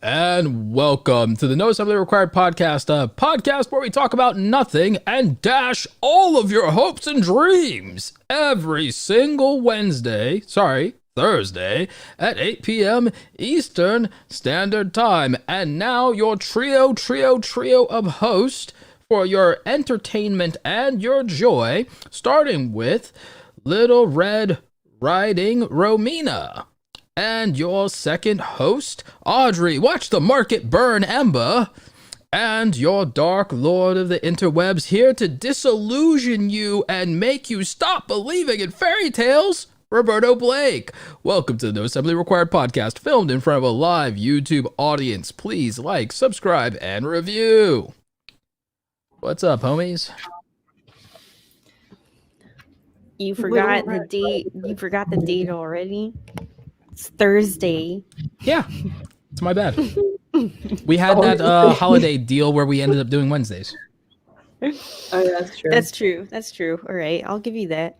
And welcome to the No Assembly Required podcast, a podcast where we talk about nothing and dash all of your hopes and dreams every single Thursday at 8 p.m. Eastern Standard Time. And now your trio of hosts for your entertainment and your joy, starting with Little Red Riding Romina. And your second host, Audrey, watch the market burn, Ember. And your dark lord of the interwebs, here to disillusion you and make you stop believing in fairy tales, Roberto Blake. Welcome to the No Assembly Required podcast, filmed in front of a live YouTube audience. Please like, subscribe, and review. What's up, homies? You forgot the date. You forgot the date already. It's Thursday. Yeah, it's my bad. We had that holiday deal where we ended up doing Wednesdays. Oh, that's true. That's true. All right, I'll give you that.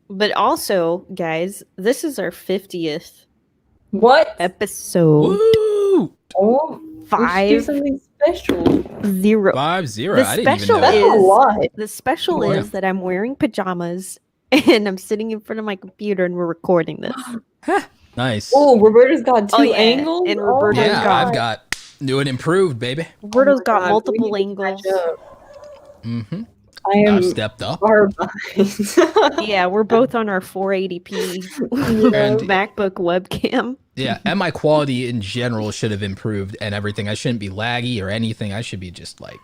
But also, guys, this is our 50th What? episode. Woo! Oh, Five. we should do something special. 0. 5-0. I didn't even special know That's that. a lot. The special Oh, yeah. is that I'm wearing pajamas and I'm sitting in front of my computer and we're recording this. Nice. Oh, Roberta's got two angles. and Roberto's my Yeah, God. I've got new and improved, baby. Roberto's Oh my got God, multiple we need to angles. catch up. Mm-hmm. I am I've stepped up. far behind. Yeah, we're both on our 480p And- MacBook webcam. Yeah, and my quality in general should have improved and everything. I shouldn't be laggy or anything. I should be just like,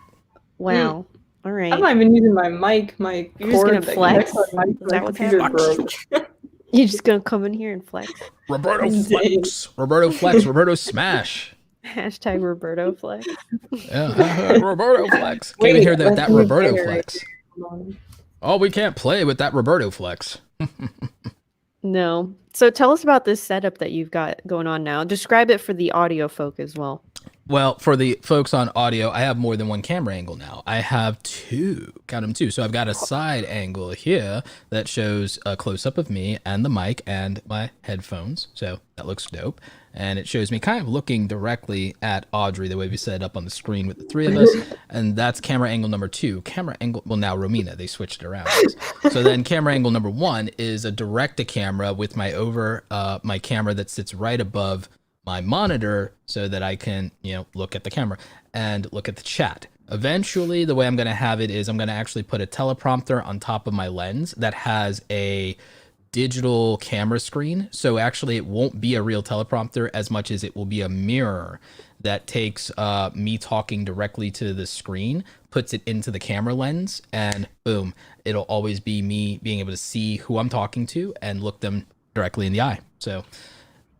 Wow. All right. I'm not even using my mic. My You're just cord gonna that flex? connects my mic to Is my that what's computer happening? broke. You're just gonna come in here and flex. Roberto Flex, Roberto Flex, Roberto Smash. Hashtag Roberto flex. Yeah, Roberto Flex. Can't even Wait, hear that let's move Roberto there. Flex. Hold on. Oh, we can't play with that Roberto Flex. No. So tell us about this setup that you've got going on now. Describe it for the audio folk as well. Well, for the folks on audio, I have more than one camera angle now. I have two, count them two. So I've got a side angle here that shows a close-up of me and the mic and my headphones. So that looks dope. And it shows me kind of looking directly at Audrey, the way we set it up on the screen with the three of us. And that's camera angle number 2. Camera angle, well, now Romina, they switched it around. So then camera angle number 1 is a direct-to-camera with my my camera that sits right above my monitor so that I can, look at the camera and look at the chat. Eventually, the way I'm going to have it is I'm going to actually put a teleprompter on top of my lens that has a digital camera screen. So actually it won't be a real teleprompter as much as it will be a mirror that takes me talking directly to the screen, puts it into the camera lens, and boom, it'll always be me being able to see who I'm talking to and look them directly in the eye. So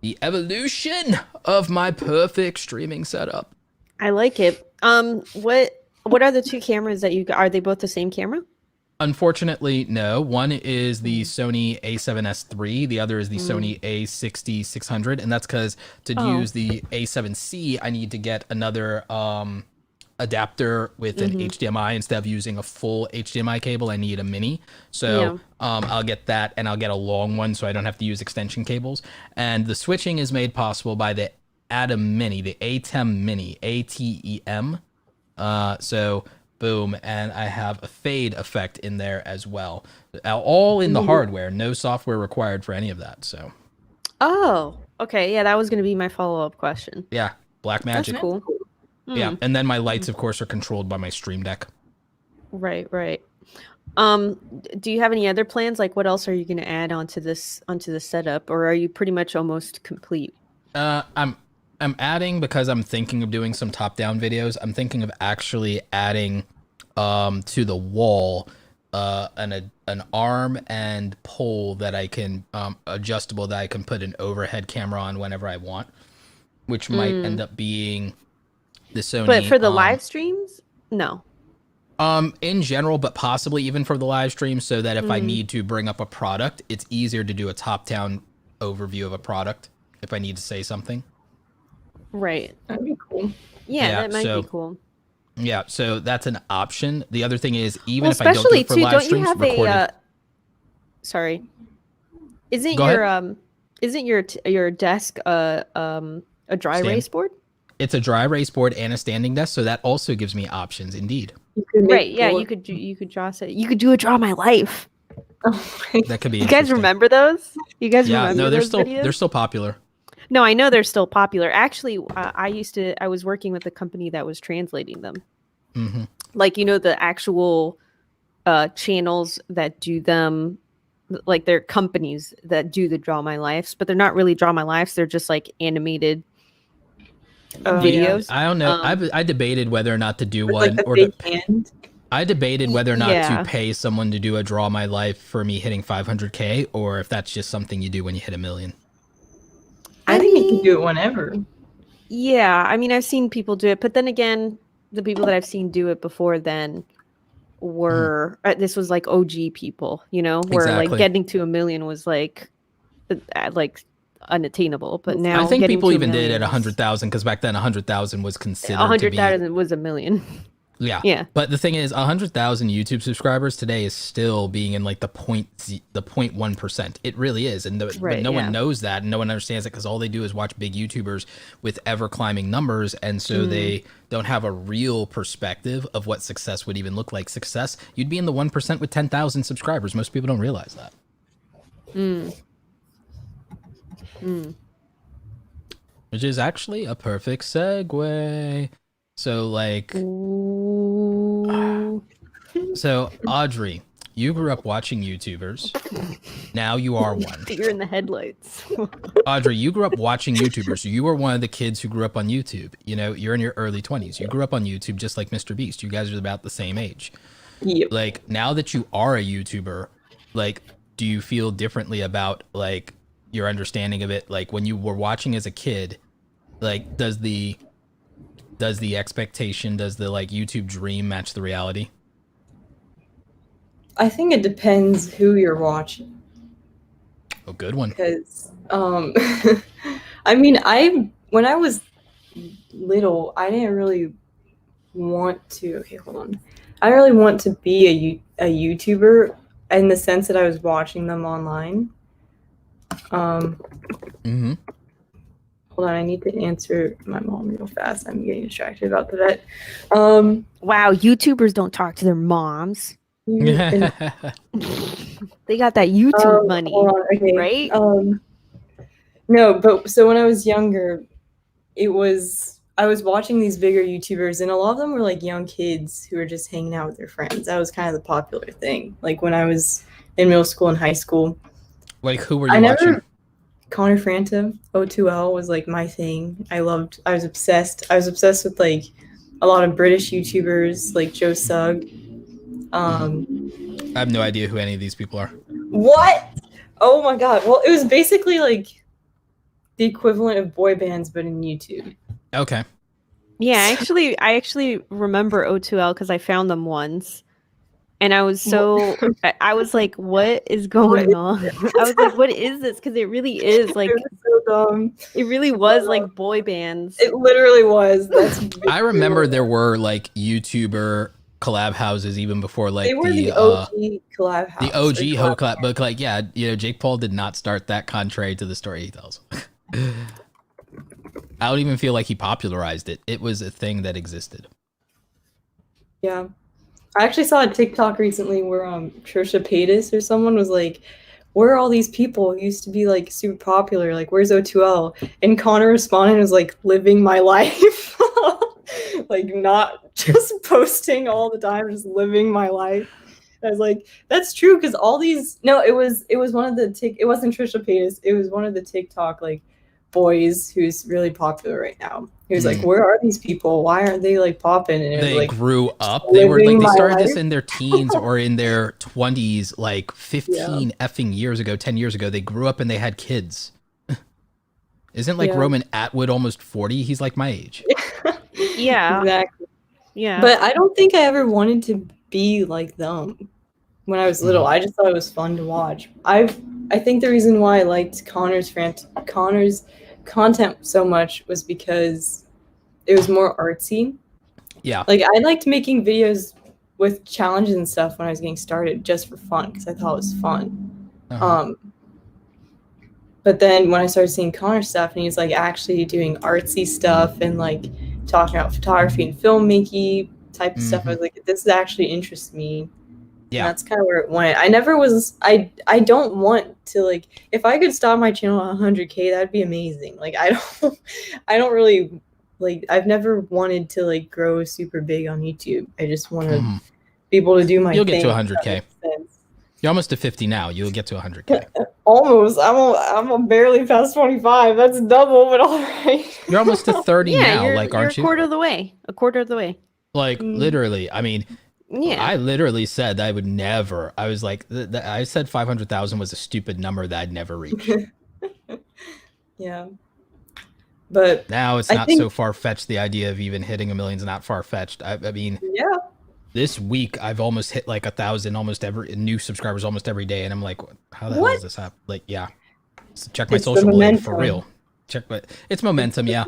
the evolution of my perfect streaming setup. I like it. What are the two cameras that you got? Are they both the same camera? Unfortunately, no. One is the Sony A7S III. The other is the Sony A60-600. And that's because to use the A7C, I need to get another adapter with an HDMI. Instead of using a full HDMI cable, I need a mini. So I'll get that, and I'll get a long one so I don't have to use extension cables. And the switching is made possible by the Atem Mini, the ATEM Mini, ATEM. So boom, and I have a fade effect in there as well. All in the hardware, no software required for any of that. So Oh, okay. Yeah, that was going to be my follow-up question. yeah, black magic. That's cool. Yeah, and then my lights, of course, are controlled by my Stream Deck. Right. Do you have any other plans? Like, what else are you going to add onto this setup, or are you pretty much almost complete? I'm adding, because I'm thinking of doing some top-down videos. I'm thinking of actually adding to the wall an arm and pole that I can adjustable, that I can put an overhead camera on whenever I want, which might end up being the Sony. But for the live streams, no. In general, but possibly even for the live stream, so that if I need to bring up a product, it's easier to do a top-down overview of a product if I need to say something. Right. That'd be cool. Yeah, that might be cool. Yeah, so that's an option. The other thing is, even Well, if I don't do especially it for too, live don't you streams, have recorded. sorry. Isn't Go your ahead. Isn't your desk a dry Stand. erase board? It's a dry erase board and a standing desk, so that also gives me options. Indeed, You could make Right. Yeah. You could draw. You could do a draw my life. Oh my that could be. You guys interesting. remember those? You guys Yeah, remember no, they're those still videos? they're still popular. No, I know they're still popular. Actually, I was working with a company that was translating them. Hmm. Like, the actual channels that do them, like they're companies that do the Draw My Lives, but they're not really Draw My Lives. They're just like animated videos. I don't know. Um, I debated whether or not to do With, one like a or big hand. I debated whether or not Yeah. to pay someone to do a Draw My Life for me hitting 500K, or if that's just something you do when you hit 1 million. I think you can do it whenever. Yeah, I mean, I've seen people do it, but then again, the people that I've seen do it before then were this was like OG people, where Exactly. like getting to 1 million was like unattainable. But now I think getting people to even 1 did million at is- 100,000 because back then 100,000 was considered 100,000 was 1 million. Yeah. Yeah. But the thing is, 100,000 YouTube subscribers today is still being in like the 0.1%. It really is. And but no one knows that, and no one understands it because all they do is watch big YouTubers with ever climbing numbers. And so they don't have a real perspective of what success would even look like. Success, you'd be in the 1% with 10,000 subscribers. Most people don't realize that. Which is actually a perfect segue. So like, so Audrey, you grew up watching YouTubers. Now you are one. You're in the headlights. Audrey, you grew up watching YouTubers. You were one of the kids who grew up on YouTube. You're in your early 20s. You grew up on YouTube just like Mr. Beast. You guys are about the same age. Yep. Like, now that you are a YouTuber, like, do you feel differently about like your understanding of it? Like when you were watching as a kid, like does the expectation, does the like YouTube dream match the reality? I think it depends who you're watching. Oh, good one. Because I mean, when I was little, I didn't really want to. Okay, hold on. I didn't really want to be a YouTuber in the sense that I was watching them online. Mm-hmm. Hold on, I need to answer my mom real fast. I'm getting distracted about the vet. Wow, YouTubers don't talk to their moms. They got that YouTube money, hold on, okay. right? No, but so when I was younger, I was watching these bigger YouTubers, and a lot of them were like young kids who were just hanging out with their friends. That was kind of the popular thing. Like when I was in middle school and high school. Like who were you watching? Connor Franta, O2L was like my thing. I was obsessed. I was obsessed with like a lot of British YouTubers like Joe Sugg. I have no idea who any of these people are. What? Oh my god. Well, it was basically like the equivalent of boy bands, but in YouTube. Okay. Yeah, I actually remember O2L because I found them once. And I was I was like, what is going on? I was like, what is this? Because it really is like, It was so dumb. it really was like boy bands. It literally was. I remember there were like YouTuber collab houses even before like they were the OG collab house. The OG ho collab, but like yeah, Jake Paul did not start that, contrary to the story he tells. I don't even feel like he popularized it. It was a thing that existed. Yeah. I actually saw a TikTok recently where Trisha Paytas or someone was like, where are all these people who used to be like super popular? Like, where's O2L? And Connor responded and was like, living my life. Like, not just posting all the time, just living my life. I was like, that's true, because all these it was one of the it wasn't Trisha Paytas, it was one of the TikTok like boys who's really popular right now. He was like, where are these people? Why aren't they like popping? And they like, grew up. They were like, they started life. this in their teens or in their 20s, like 15 effing years ago, 10 years ago. They grew up and they had kids. Isn't like Roman Atwood almost 40? He's like my age. Yeah. Exactly. Yeah. But I don't think I ever wanted to be like them when I was little. I just thought it was fun to watch. I think the reason why I liked Connor's content so much was because it was more artsy. Yeah. Like I liked making videos with challenges and stuff when I was getting started just for fun, because I thought it was fun. But then when I started seeing Connor stuff, and he's like actually doing artsy stuff and like talking about photography and filmmaking type of stuff, I was like, this actually interests me. Yeah. And that's kind of where it went. I never was. I don't want to, like, if I could stop my channel at 100K, that'd be amazing. Like I don't really like. I've never wanted to like grow super big on YouTube. I just want to be able to do my. You'll thing. get to 100K. You're almost to 50 now. You'll get to 100K. Almost. I'm barely past 25. That's double, but all right. You're almost to 30 now. Like, aren't you? A quarter of the way. A quarter of the way. Like, literally. I mean, yeah. I literally said I would never. I was like, I said 500,000 was a stupid number that I'd never reach. Yeah. But now it's not so far-fetched. The idea of even hitting 1 million is not far-fetched. I mean, yeah. This week I've almost hit like 1,000 almost every new subscribers almost every day, and I'm like, how the hell does this happen? Like, yeah, so check my social media for real. It's momentum. Yeah,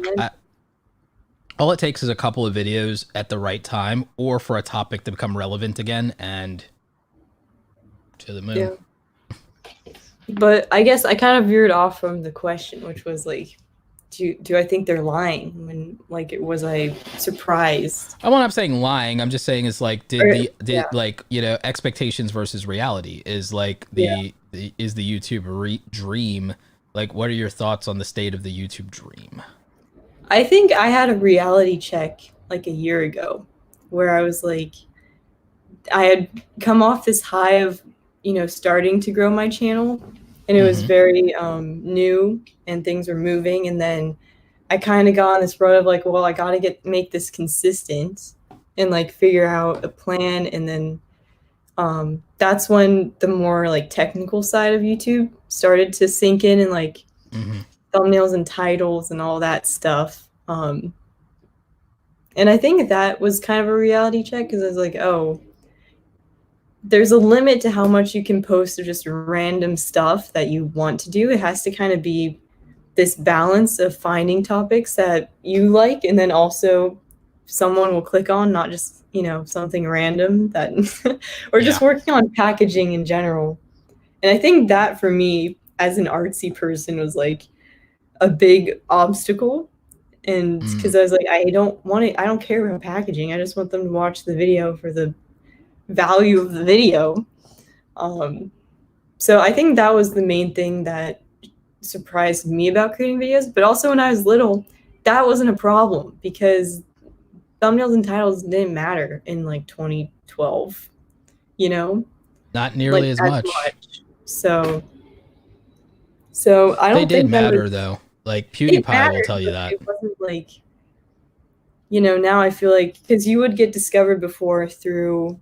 all it takes is a couple of videos at the right time, or for a topic to become relevant again, and to the moon. Yeah. But I guess I kind of veered off from the question, which was like, do I think they're lying? When, like, was I surprised? I'm not saying lying. I'm just saying it's like, did like, you know, expectations versus reality is like the YouTube dream. Like, what are your thoughts on the state of the YouTube dream? I think I had a reality check like a year ago where I was like, I had come off this high of, you know, starting to grow my channel. And it was very new and things were moving. And then I kind of got on this road of like, well, I got to make this consistent and like figure out a plan. And then that's when the more like technical side of YouTube started to sink in, and like thumbnails and titles and all that stuff. And I think that was kind of a reality check, because I was like, oh, there's a limit to how much you can post of just random stuff that you want to do. It has to kind of be this balance of finding topics that you like, and then also someone will click on, not just, you know, something random that, or just working on packaging in general. And I think that for me as an artsy person was like a big obstacle. And because I was like, I don't care about packaging. I just want them to watch the video for the value of the video. So I think that was the main thing that surprised me about creating videos. But also when I was little, that wasn't a problem, because thumbnails and titles didn't matter in like 2012, you know, not nearly as much. So I don't think they did matter though. Like PewDiePie will tell you that. It wasn't like, you know, now I feel like, because you would get discovered before through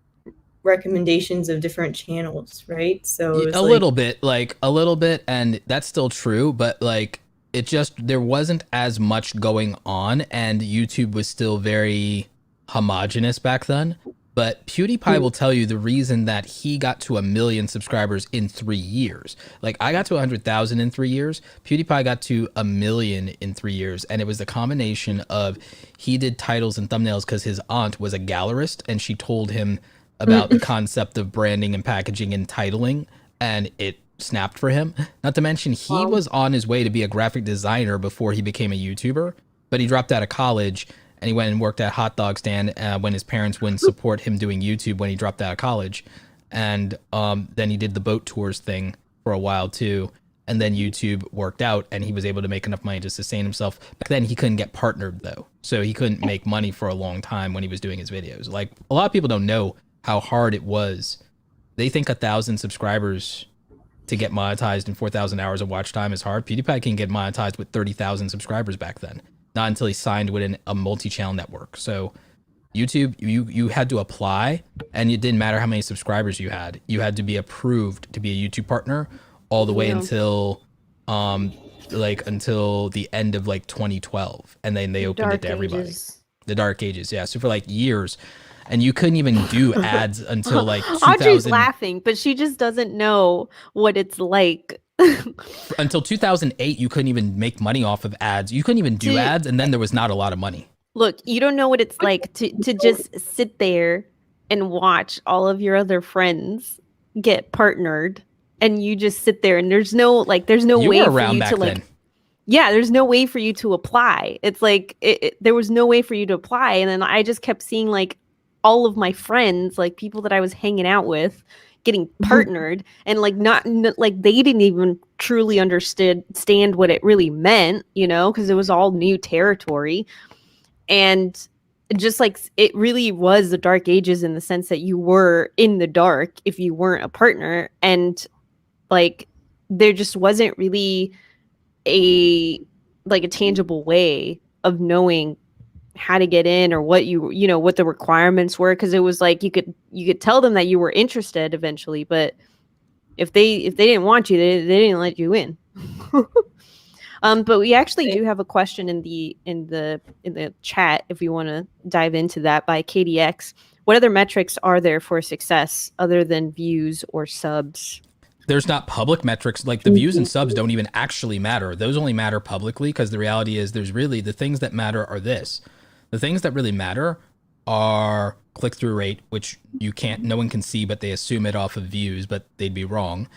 recommendations of different channels, right? So a little bit, and that's still true, but like it just, there wasn't as much going on, and YouTube was still very homogenous back then. But PewDiePie will tell you the reason that he got to 1 million subscribers in 3 years. Like, I got to 100,000 in 3 years. PewDiePie got to 1 million in 3 years. And it was the combination of, he did titles and thumbnails because his aunt was a gallerist, and she told him about the concept of branding and packaging and titling, and it snapped for him. Not to mention, he was on his way to be a graphic designer before he became a YouTuber, but he dropped out of college and he went and worked at a hot dog stand when his parents wouldn't support him doing YouTube when he dropped out of college. And then he did the boat tours thing for a while too. And then YouTube worked out and he was able to make enough money to sustain himself. Back then he couldn't get partnered though. So he couldn't make money for a long time when he was doing his videos. Like, a lot of people don't know how hard it was. They think 1,000 subscribers to get monetized in 4,000 hours of watch time is hard. PewDiePie can get monetized with 30,000 subscribers back then. Not until he signed with a multi-channel network. So YouTube, you had to apply, and it didn't matter how many subscribers you had. You had to be approved to be a YouTube partner all the way until until the end of like 2012, and then they opened it to everybody. The dark ages, yeah. So for like years, and you couldn't even do ads until like 2000. Audrey's laughing, but she just doesn't know what it's like. Until 2008, you couldn't even make money off of ads. You couldn't even do ads, and then there was not a lot of money. Look, you don't know what it's like to just sit there and watch all of your other friends get partnered and you just sit there and there's no You way were for around you back to like then. yeah, there's no way for you to apply. It's like there was no way for you to apply. And then I just kept seeing like all of my friends, like people that I was hanging out with, getting partnered, and like like they didn't even truly understand what it really meant, you know, because it was all new territory. And just like it really was the dark ages in the sense that you were in the dark if you weren't a partner. And like there just wasn't really a like a tangible way of knowing how to get in or what you know what the requirements were, because it was like you could tell them that you were interested eventually, but if they didn't want you, they didn't let you in. But we actually do have a question in the chat if you want to dive into that, by KDX. What other metrics are there for success other than views or subs? There's not public metrics, like the views and subs don't even actually matter. Those only matter publicly, because the reality is there's really the things that matter are this. The things that really matter are click-through rate, which no one can see, but they assume it off of views, but they'd be wrong.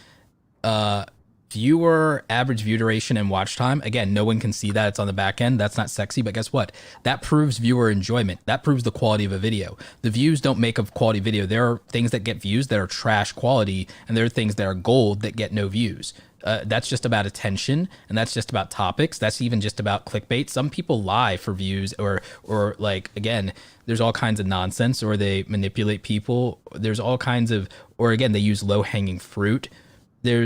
Viewer average view duration and watch time. Again, no one can see that. It's on the back end. That's not sexy, but guess what? That proves viewer enjoyment. That proves the quality of a video. The views don't make a quality video. There are things that get views that are trash quality, and there are things that are gold that get no views. That's just about attention, and that's just about topics. That's even just about clickbait. Some people lie for views, or like, again, there's all kinds of nonsense, or they manipulate people. There's all kinds of, or again, they use low-hanging fruit.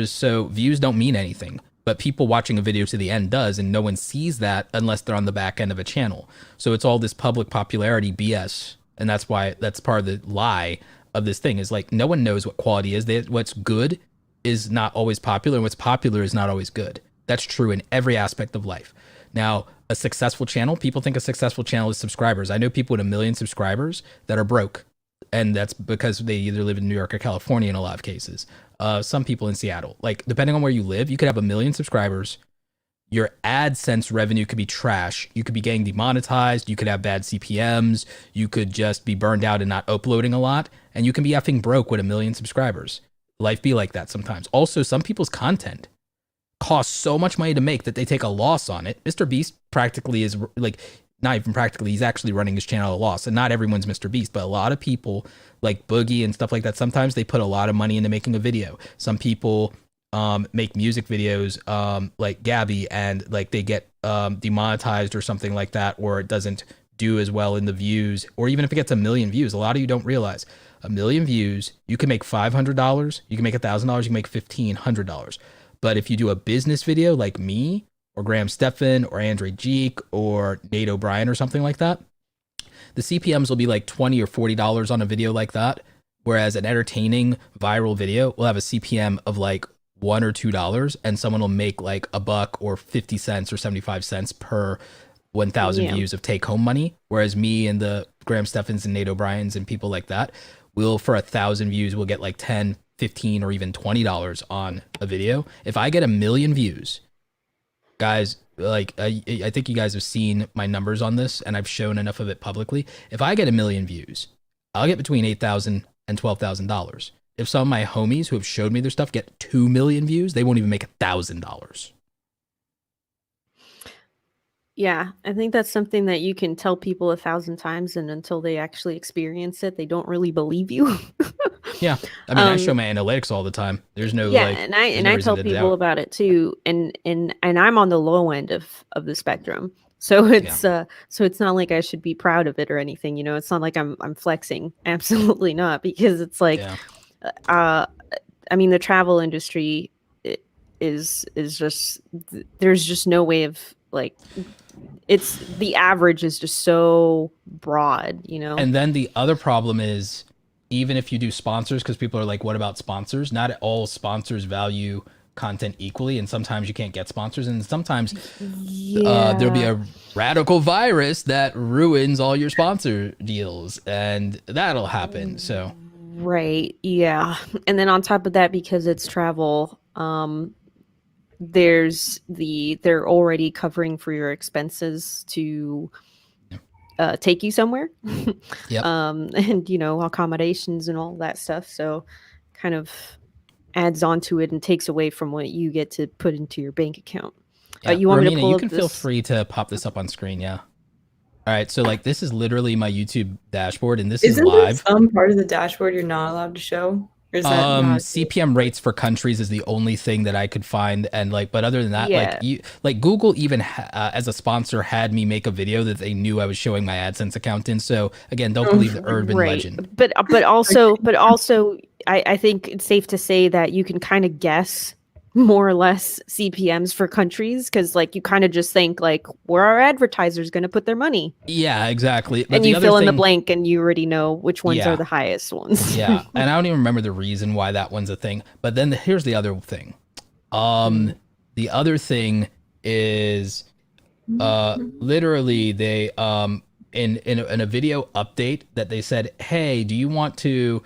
So views don't mean anything, but people watching a video to the end does, and no one sees that unless they're on the back end of a channel. So it's all this public popularity BS, and that's why that's part of the lie of this thing, is like no one knows what quality is. What's good is not always popular, and what's popular is not always good. That's true in every aspect of life. Now, a successful channel, people think a successful channel is subscribers. I know people with 1 million subscribers that are broke, and that's because they either live in New York or California in a lot of cases. Some people in Seattle, like depending on where you live, you could have 1 million subscribers. Your AdSense revenue could be trash. You could be getting demonetized. You could have bad CPMs. You could just be burned out and not uploading a lot. And you can be effing broke with 1 million subscribers. Life be like that sometimes. Also, some people's content costs so much money to make that they take a loss on it. Mr. Beast practically is like, not even practically, he's actually running his channel at a loss. And not everyone's Mr. Beast, but a lot of people like Boogie and stuff like that, sometimes they put a lot of money into making a video. Some people make music videos like Gabby, and like they get demonetized or something like that, or it doesn't do as well in the views, or even if it gets 1 million views. A lot of you don't realize 1 million views, you can make $500, you can make $1,000, you can make $1,500. But if you do a business video like me, or Graham Stephan, or Andre Geek, or Nate O'Brien, or something like that, the CPMs will be like $20 or $40 on a video like that. Whereas an entertaining viral video will have a CPM of like $1 or $2, and someone will make like $1 or 50 cents or 75 cents per 1,000 views of take home money. Whereas me and the Graham Stephans and Nate O'Briens and people like that will, for 1,000 views, will get like 10, 15, or even $20 on a video. If I get 1 million views, guys, like I think you guys have seen my numbers on this, and I've shown enough of it publicly. If I get 1 million views, I'll get between $8,000 and $12,000. If some of my homies who have showed me their stuff get 2 million views, they won't even make $1,000. Yeah, I think that's something that you can tell people 1,000 times, and until they actually experience it, they don't really believe you. Yeah, I mean, I show my analytics all the time. There's no and I tell people about it too, and I'm on the low end of the spectrum, so it's not like I should be proud of it or anything. You know, it's not like I'm flexing. Absolutely not, because it's like, I mean, the travel industry is just, there's just no way of like, it's, the average is just so broad, you know. And then the other problem is, even if you do sponsors, because people are like, what about sponsors? Not all sponsors value content equally, and sometimes you can't get sponsors, and sometimes there'll be a radical virus that ruins all your sponsor deals, and that'll happen. So right, yeah. And then on top of that, because it's travel, they're already covering for your expenses to take you somewhere. Yep. And you know, accommodations and all that stuff. So kind of adds onto it and takes away from what you get to put into your bank account. Yeah, You want me to Romina, pull you up can feel free to pop this up on screen. Yeah. All right. So like this is literally my YouTube dashboard, and this is Isn't there live. some part of the dashboard you're not allowed to show? Or is that not CPM rates for countries is the only thing that I could find, and like, but other than that, Yeah. like Google even as a sponsor had me make a video that they knew I was showing my AdSense account in. So again, don't believe the urban legend. But also, I think it's safe to say that you can kind of guess more or less CPMs for countries, because like you kind of just think like, where are advertisers going to put their money? Yeah, exactly. But And the you other fill in the thing- blank, and you already know which ones Yeah. are the highest ones. Yeah, and I don't even remember the reason why that one's a thing. But then here's the other thing. The other thing is literally they in a video update that they said, hey, do you want to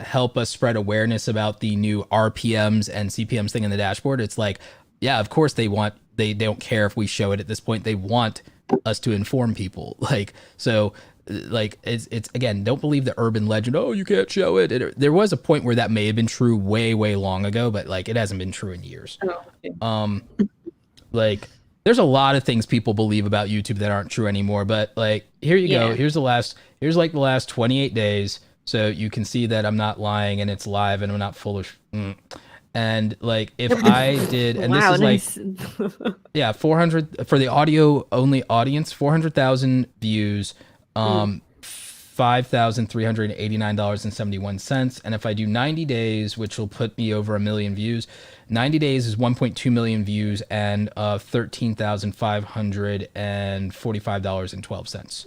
help us spread awareness about the new RPMs and CPMs thing in the dashboard? It's like, yeah, of course they don't care if we show it at this point. They want us to inform people. Like, so like it's again, don't believe the urban legend, oh, you can't show it. There was a point where that may have been true way long ago, but like it hasn't been true in years. Like there's a lot of things people believe about YouTube that aren't true anymore, but like here you go. Here's like the last 28 days, so you can see that I'm not lying and it's live and I'm not full of and like if I did, and wow, this is nice. like, yeah, 400 for the audio only audience, 400,000 views, $5,389.71. And if I do 90 days, which will put me over 1 million views, 90 days is 1.2 million views and $13,545.12.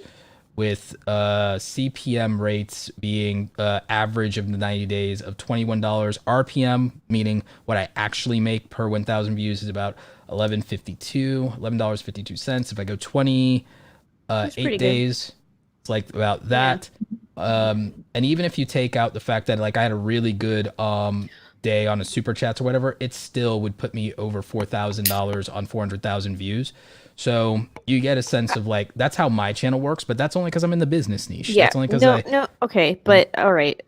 With CPM rates being average of the 90 days of $21. RPM, meaning what I actually make per 1,000 views, is about $11.52. If I go 28 days, it's like about that. And even if you take out the fact that like I had a really good day on a super chats or whatever, it still would put me over $4,000 on 400,000 views. So you get a sense of like, that's how my channel works, but that's only because I'm in the business niche. Yeah. That's only because okay. But all right.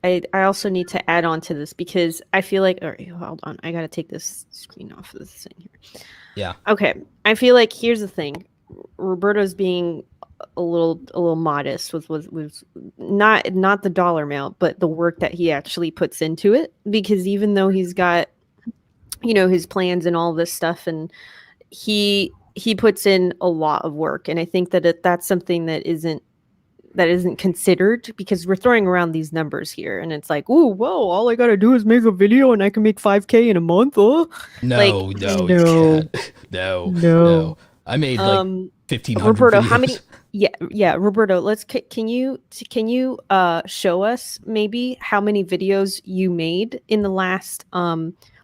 I also need to add on to this because I feel like, all right, hold on. I got to take this screen off of this thing here. Yeah. Okay. I feel like here's the thing. Roberto's being a little modest with not the dollar amount, but the work that he actually puts into it, because even though he's got, his plans and all this stuff, and he puts in a lot of work, and I think that that's something that isn't considered, because we're throwing around these numbers here and it's like, oh, whoa, all I gotta do is make a video and I can make 5K in a month. Oh, no. I made like 1,500 Roberto, videos. how many? Yeah, Roberto, can you show us maybe how many videos you made in the last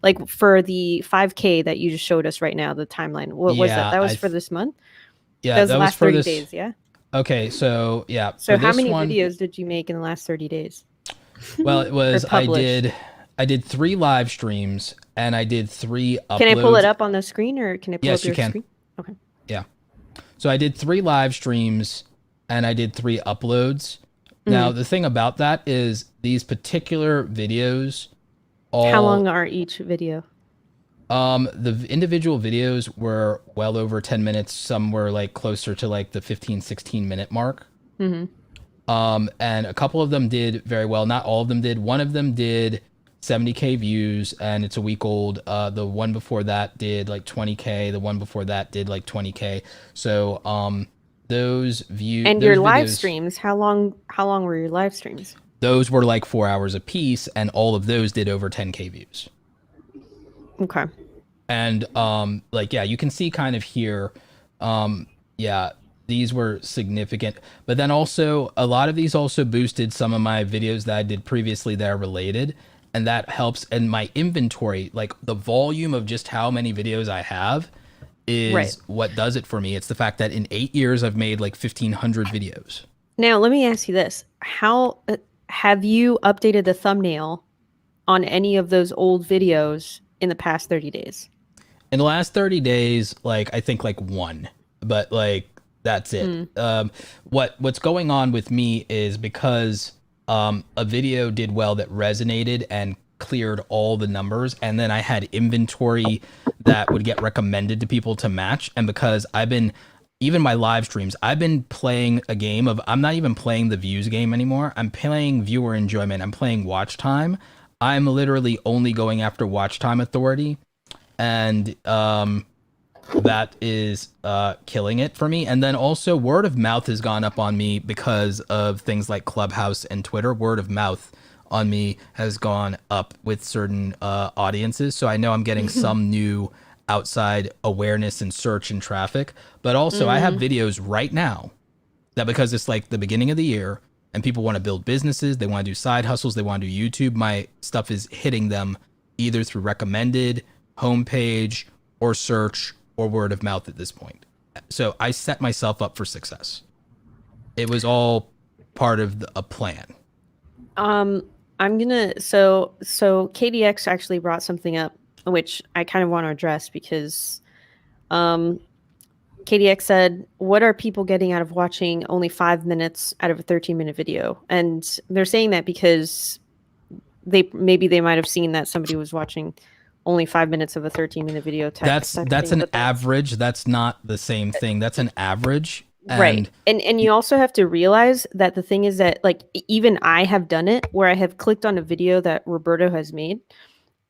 like for the 5K that you just showed us right now, the timeline. What was that? That was for this month? Yeah, that was the last 30 this... days, yeah? Okay, so yeah. So how many videos did you make in the last 30 days? Well, it was I did 3 live streams and I did 3 uploads. Can I pull it up on the screen, or can I pull up your screen? Yes, you can. Okay. Yeah. So I did 3 live streams and I did 3 uploads. Now, the thing about that is these particular videos how long are each video? The individual videos were well over 10 minutes. Some were like closer to like the 15, 16 minute mark. And a couple of them did very well. Not all of them did. One of them did 70K views and it's a week old. The one before that did like 20K. The one before that did like 20K. So, those views. And your live streams, how long were your live streams? Those were like 4 hours a piece, and all of those did over 10K views. Okay. And like, yeah, you can see kind of here, these were significant. But then also, a lot of these also boosted some of my videos that I did previously that are related. And that helps. And my inventory, like the volume of just how many videos I have is what does it for me. It's the fact that in 8 years, I've made like 1,500 videos. Now, let me ask you this. How... have you updated the thumbnail on any of those old videos in the past 30 days? In the last 30 days, like I think like 1, but like that's it. What's going on with me is because a video did well that resonated and cleared all the numbers, and then I had inventory that would get recommended to people to match. And because even my live streams, I've been playing a game of, I'm not even playing the views game anymore. I'm playing viewer enjoyment. I'm playing watch time. I'm literally only going after watch time authority. And that is killing it for me. And then also word of mouth has gone up on me because of things like Clubhouse and Twitter. Word of mouth on me has gone up with certain audiences. So I know I'm getting some new outside awareness and search and traffic. But also I have videos right now that, because it's like the beginning of the year and people want to build businesses, they want to do side hustles, they want to do YouTube, my stuff is hitting them either through recommended, homepage, or search, or word of mouth at this point. So I set myself up for success. It was all part of a plan. I'm gonna so KDX actually brought something up which I kind of want to address because KDX said, what are people getting out of watching only 5 minutes out of a 13-minute video? And they're saying that because they might have seen that somebody was watching only 5 minutes of a 13-minute video. That's an average. That's not the same thing. That's an average. Right. And you also have to realize that the thing is that, like, even I have done it where I have clicked on a video that Roberto has made,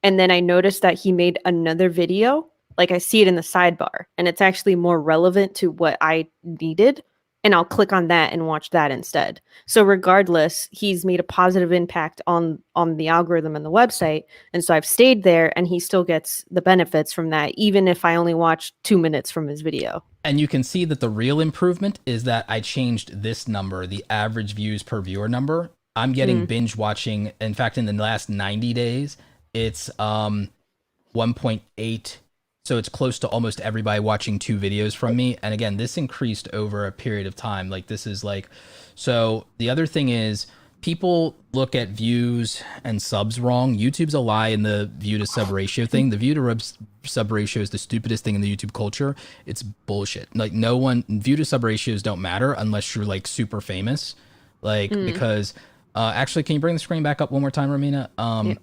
and then I noticed that he made another video. Like, I see it in the sidebar, and it's actually more relevant to what I needed, and I'll click on that and watch that instead. So regardless, he's made a positive impact on the algorithm and the website, and so I've stayed there, and he still gets the benefits from that, even if I only watch 2 minutes from his video. And you can see that the real improvement is that I changed this number, the average views per viewer number. I'm getting binge watching. In fact, in the last 90 days, it's 1.8. So it's close to almost everybody watching 2 videos from me. And again, this increased over a period of time. Like, this is like, so the other thing is people look at views and subs wrong. YouTube's a lie in the view to sub ratio thing. The view to sub ratio is the stupidest thing in the YouTube culture. It's bullshit. Like, view to sub ratios don't matter unless you're like super famous. Like, because actually, can you bring the screen back up one more time, Romina? Yeah.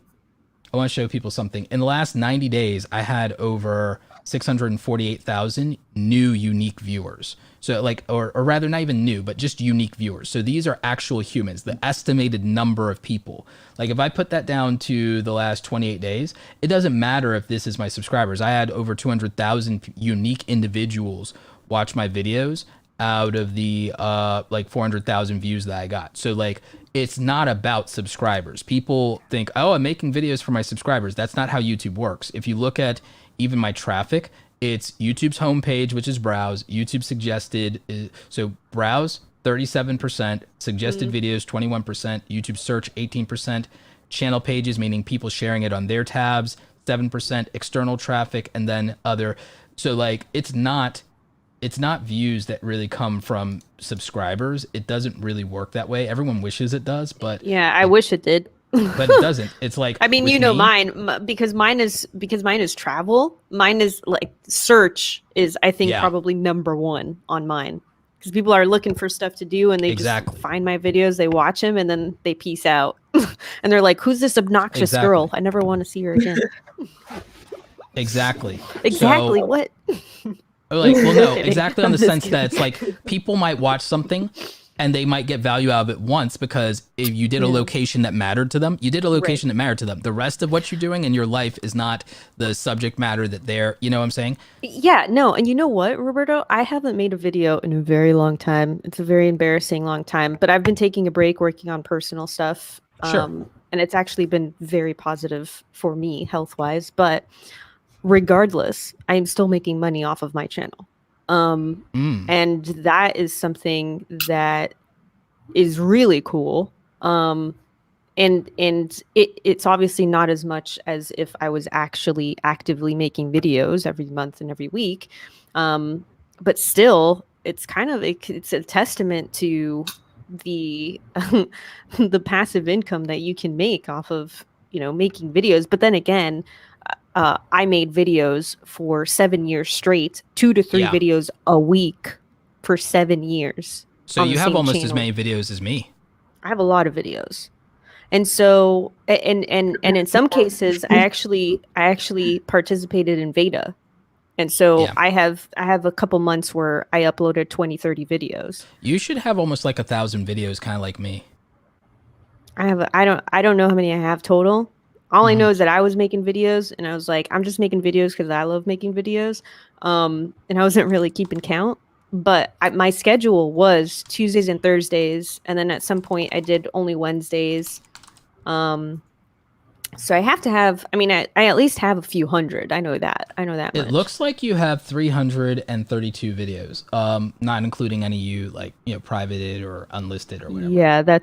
I want to show people something. In the last 90 days, I had over 648,000 new unique viewers. So like, or rather not even new, but just unique viewers. So these are actual humans, the estimated number of people. Like, if I put that down to the last 28 days, it doesn't matter if this is my subscribers. I had over 200,000 unique individuals watch my videos out of the like 400,000 views that I got. So like, it's not about subscribers. People think, oh, I'm making videos for my subscribers. That's not how YouTube works. If you look at even my traffic, it's YouTube's homepage, which is browse, YouTube suggested. So browse, 37%, suggested videos, 21%, YouTube search, 18%, channel pages, meaning people sharing it on their tabs, 7%, external traffic, and then other. So like, it's not views that really come from subscribers. It doesn't really work that way. Everyone wishes it does, but yeah, I wish it did. But it doesn't. It's like, I mean, mine, because mine is travel. Mine is like search is, I think, probably number one on mine, because people are looking for stuff to do and they just find my videos, they watch them, and then they peace out. And they're like, who's this obnoxious girl? I never want to see her again. Exactly. So, what? Like, well, no, exactly, on the sense that it's like people might watch something and they might get value out of it once because if you did a location that mattered to them, you did a location that mattered to them. The rest of what you're doing in your life is not the subject matter that they're, you know what I'm saying? Yeah, no. And you know what, Roberto? I haven't made a video in a very long time. It's a very embarrassing long time, but I've been taking a break working on personal stuff. Sure. And it's actually been very positive for me health-wise, but regardless, I'm still making money off of my channel. And that is something that is really cool. And it's obviously not as much as if I was actually actively making videos every month and every week. But still, it's kind of, it's a testament to the, the passive income that you can make off of, making videos. But then again, I made videos for 7 years straight, 2 to 3 videos a week for 7 years. So you have almost as many videos as me. I have a lot of videos. And so, and in some cases, I actually participated in Veda. And so Yeah. I have a couple months where I uploaded 20, 30 videos. You should have almost like 1,000 videos, kind of like me. I don't know how many I have total. All I know is that I was making videos, and I was like, I'm just making videos because I love making videos. And I wasn't really keeping count. But my schedule was Tuesdays and Thursdays, and then at some point I did only Wednesdays. So I have to have. I mean, I at least have a few hundred. I know that. I know that much. It looks like you have 332 videos, not including any you like, privated or unlisted or whatever. Yeah,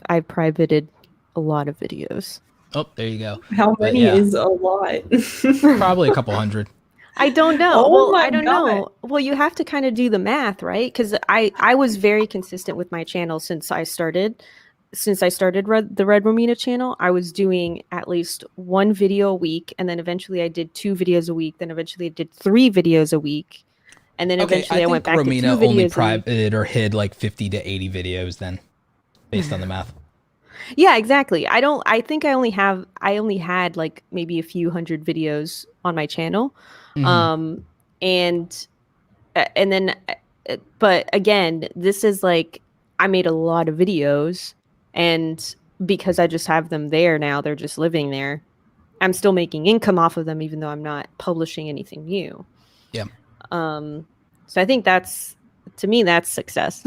I've privated a lot of videos. Oh, there you go. How many is a lot? Probably a couple hundred. I don't know. Oh Well, my I don't God. know. Well, you have to kind of do the math, right? Because I was very consistent with my channel since I started. Since I started the RedRomina channel, I was doing at least one video a week, and then eventually I did 2 videos a week. Then eventually I did 3 videos a week, and then eventually I went back to 2 Romina videos only a week. privated or hid like 50 to 80 videos then, based on the math. Yeah, exactly. I think I only had like maybe a few hundred videos on my channel. Mhm. And then but again, this is like I made a lot of videos, and because I just have them there now, they're just living there. I'm still making income off of them even though I'm not publishing anything new. Yeah. So I think to me that's success.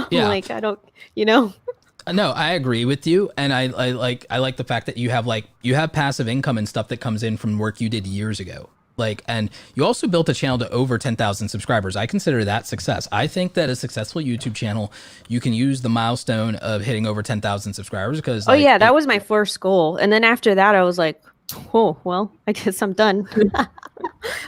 Yeah. Like I don't, you know. No, I agree with you, and I like the fact that you have passive income and stuff that comes in from work you did years ago. Like, and you also built a channel to over 10,000 subscribers. I consider that success. I think that a successful YouTube channel, you can use the milestone of hitting over 10,000 subscribers because. Oh yeah, that was my first goal, and then after that, I was like, oh well, I guess I'm done.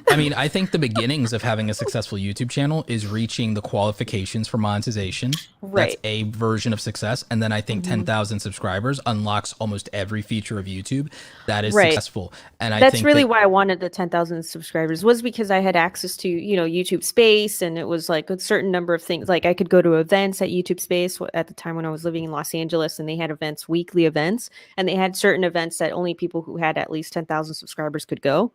I mean, I think the beginnings of having a successful YouTube channel is reaching the qualifications for monetization. Right. That's a version of success. And then I think 10,000 subscribers unlocks almost every feature of YouTube that is successful. And that's really why I wanted the 10,000 subscribers, was because I had access to, YouTube Space, and it was like a certain number of things. Like I could go to events at YouTube Space at the time when I was living in Los Angeles, and they had events, weekly events, and they had certain events that only people who had at least 10,000 subscribers could go.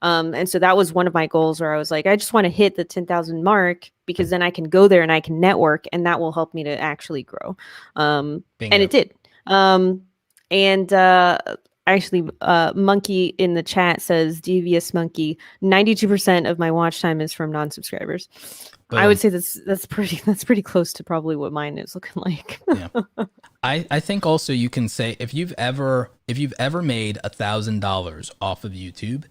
And so that was one of my goals, where I was like, I just want to hit the 10,000 mark, because then I can go there and I can network, and that will help me to actually grow. And it did. Actually, Monkey in the chat says, Devious Monkey, 92% of my watch time is from non-subscribers. I would say that's pretty close to probably what mine is looking like. Yeah. I think also you can say, if you've ever made $1,000 off of YouTube,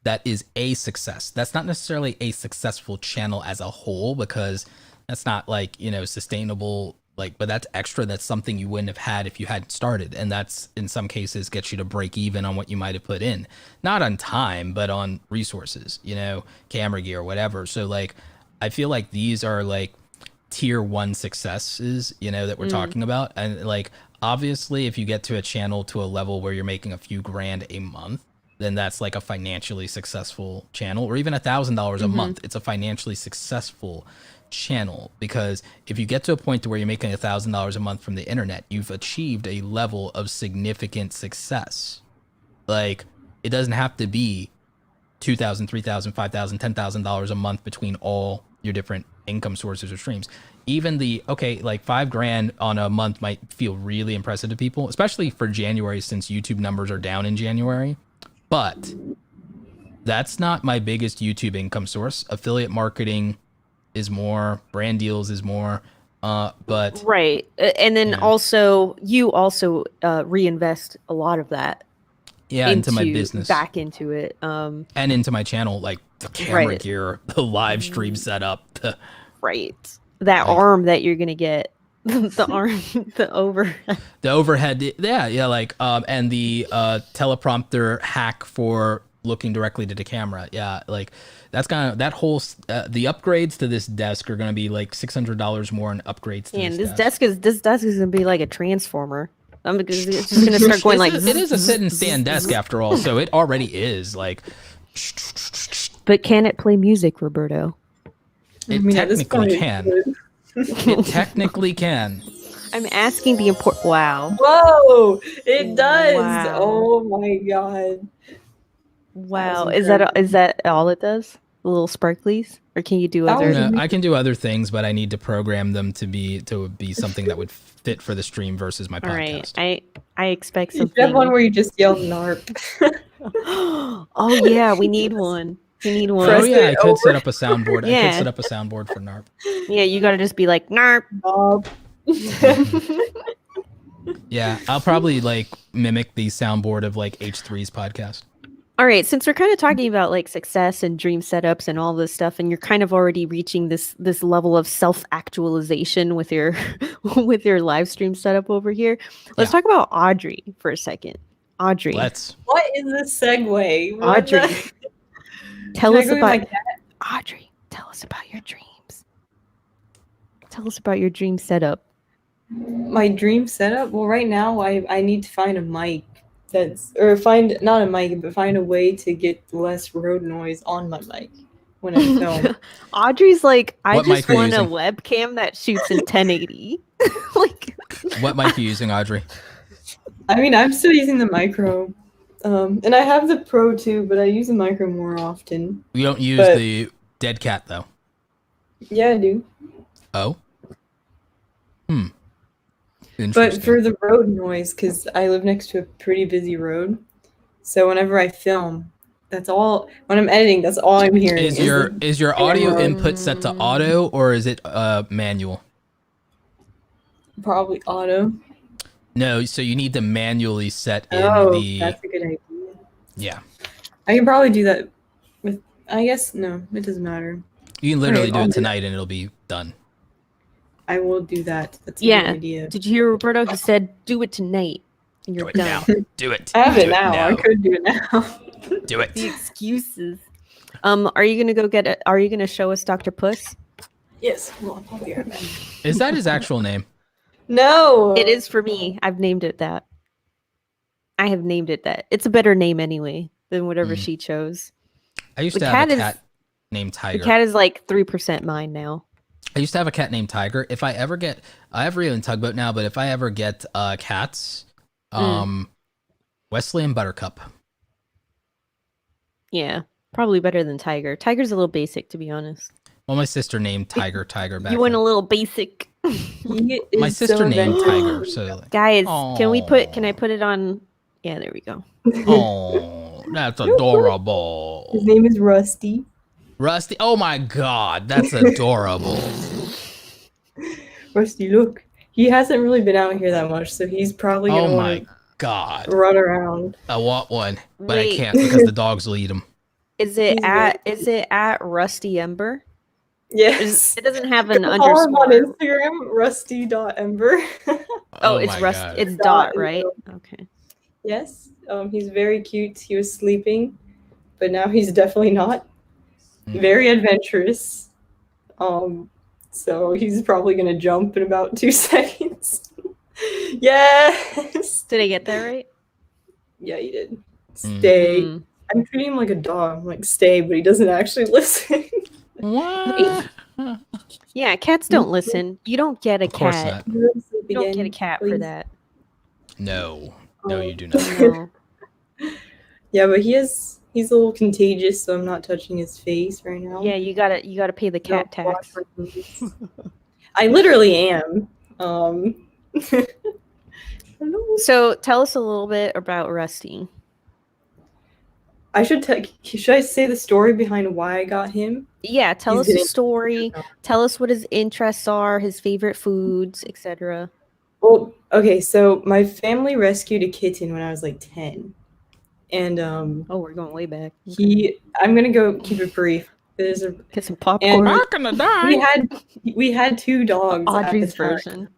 that is a success. That's not necessarily a successful channel as a whole, because that's not like, sustainable, like, but that's extra. That's something you wouldn't have had if you hadn't started. And that's in some cases gets you to break even on what you might have put in, not on time, but on resources, camera gear, whatever. So like, I feel like these are like tier 1 successes, that we're talking about. And like, obviously if you get to a channel to a level where you're making a few grand a month, then that's like a financially successful channel, or even $1,000 a month. It's a financially successful channel, because if you get to a point to where you're making $1,000 a month from the internet, you've achieved a level of significant success. Like, it doesn't have to be $2,000, $3,000, $5,000, $10,000 a month between all your different income sources or streams. Even like $5,000 on a month might feel really impressive to people, especially for January, since YouTube numbers are down in January. But that's not my biggest YouTube income source. Affiliate marketing is more, brand deals is more, but right. And then also you reinvest a lot of that into my business, back into it, and into my channel, like the camera gear, the live stream setup, that arm that you're gonna get. The arm, the overhead, like and the teleprompter hack for looking directly to the camera, like that's gonna, that whole the upgrades to this desk are gonna be like $600 more in upgrades to this desk is gonna be like a transformer. It's just gonna start going like it is a sit and stand desk after all, so it already is like. But can it play music, Roberto? It technically can. It technically can. I'm asking the important. Wow. Whoa! It does. Wow. Oh my god. Wow. was Is that incredible. all it does? The little sparklies, or can you do That other? was- No, I can do other things, but I need to program them to be something that would fit for the stream versus my All right. podcast. I expect You should something. have one where you just yell NARP. Oh yeah, we need one. We need one. Oh Press yeah, it I could over. set up a soundboard. I Yeah. could set up a soundboard for NARP. Yeah, you gotta just be like, narp. Bob. Yeah, I'll probably like mimic the soundboard of like H3's podcast. All right, since we're kind of talking about like success and dream setups and all this stuff, and you're kind of already reaching this level of self-actualization with your with your live stream setup over here, let's talk about Audrey for a second. Audrey, Let's. What is this segue? What Audrey, the- tell Can I us go with about my cat? Audrey. Tell us about your dreams. Tell us about your dream setup. My dream setup? Well, right now I need to find a mic find not a mic, but find a way to get less road noise on my mic when I film. Audrey's like, I What just mic are you want a using? webcam that shoots in 1080. Like, What mic are you using, Audrey? I mean, I'm still using the micro. And I have the pro too, but I use the micro more often. You don't use But- the dead cat though. Yeah, I do. Oh. But Interesting. for the road noise, because I live next to a pretty busy road, so whenever I film, that's all. When I'm editing, that's all I'm hearing. Is your audio camera. input set to auto or is it manual? probably auto? No, so you need to manually set in Oh, the that's a good idea. yeah. I can probably do that with. I guess no, it doesn't matter. You can literally Alright, do I'll it do that. tonight and it'll be done. I will do that. That's a Yeah. good idea. did you hear Roberto? He said, "Do it tonight." And Do you're it done. now. Do it. I have Do it now. I could do it now. Do it. The excuses. Are you gonna go get it? Are you gonna show us Dr. Puss? Yes. Hold on, I'll be right back. Is that his actual name? No. It is for me. I've named it that. I have named it that. It's a better name anyway than whatever she chose. I used The to have a cat cat is- named The Tiger. cat is like 3% mine now. I used to have a cat named Tiger. If I ever get, I have Rio and Tugboat now, but if I ever get cats, Wesley and Buttercup. Yeah, probably better than Tiger. Tiger's a little basic, to be honest. Well, my sister named Tiger back You went then. a little basic. He My is sister so named inventive. Tiger, so like, Guys, can I Aw. put it on? Yeah, there we go. oh, that's adorable. His name is Rusty. Rusty, oh my God, that's adorable. Rusty, look. He hasn't really been out here that much, so he's probably Oh gonna my want God, to run around. I want one, but Wait. I can't because the dogs will eat them. Is it He's at Rusty Ember? Yes. It doesn't have an Follow him on underscore. Instagram, rusty.ember. Oh, it's my Rust. God. It's Dot dot, is right? the- Okay. Yes. He's very cute. He was sleeping, but now he's definitely not. Very adventurous. So he's probably gonna jump in about 2 seconds. Yes. Did I get that right? Yeah, you did. Stay. Mm. I'm treating him like a dog. I'm like, stay, but he doesn't actually listen. What? Yeah, cats don't listen. You don't get a Of course cat. not. You don't get a cat for please. that. No, Oh. you do not. No. Yeah, but he's a little contagious, so I'm not touching his face right now. Yeah, you gotta pay the cat Don't tax. watch my movies. I literally am. Hello. So tell us a little bit about Rusty. Should I say the story behind why I got him? Yeah, tell He's us the getting- story. Tell us what his interests are, his favorite foods, etc. Well, okay, so my family rescued a kitten when I was like 10. And Oh, we're going way back. I'm gonna go keep it brief. There's a Get some popcorn. Back in the day. we had 2 dogs Audrey's at the time. version.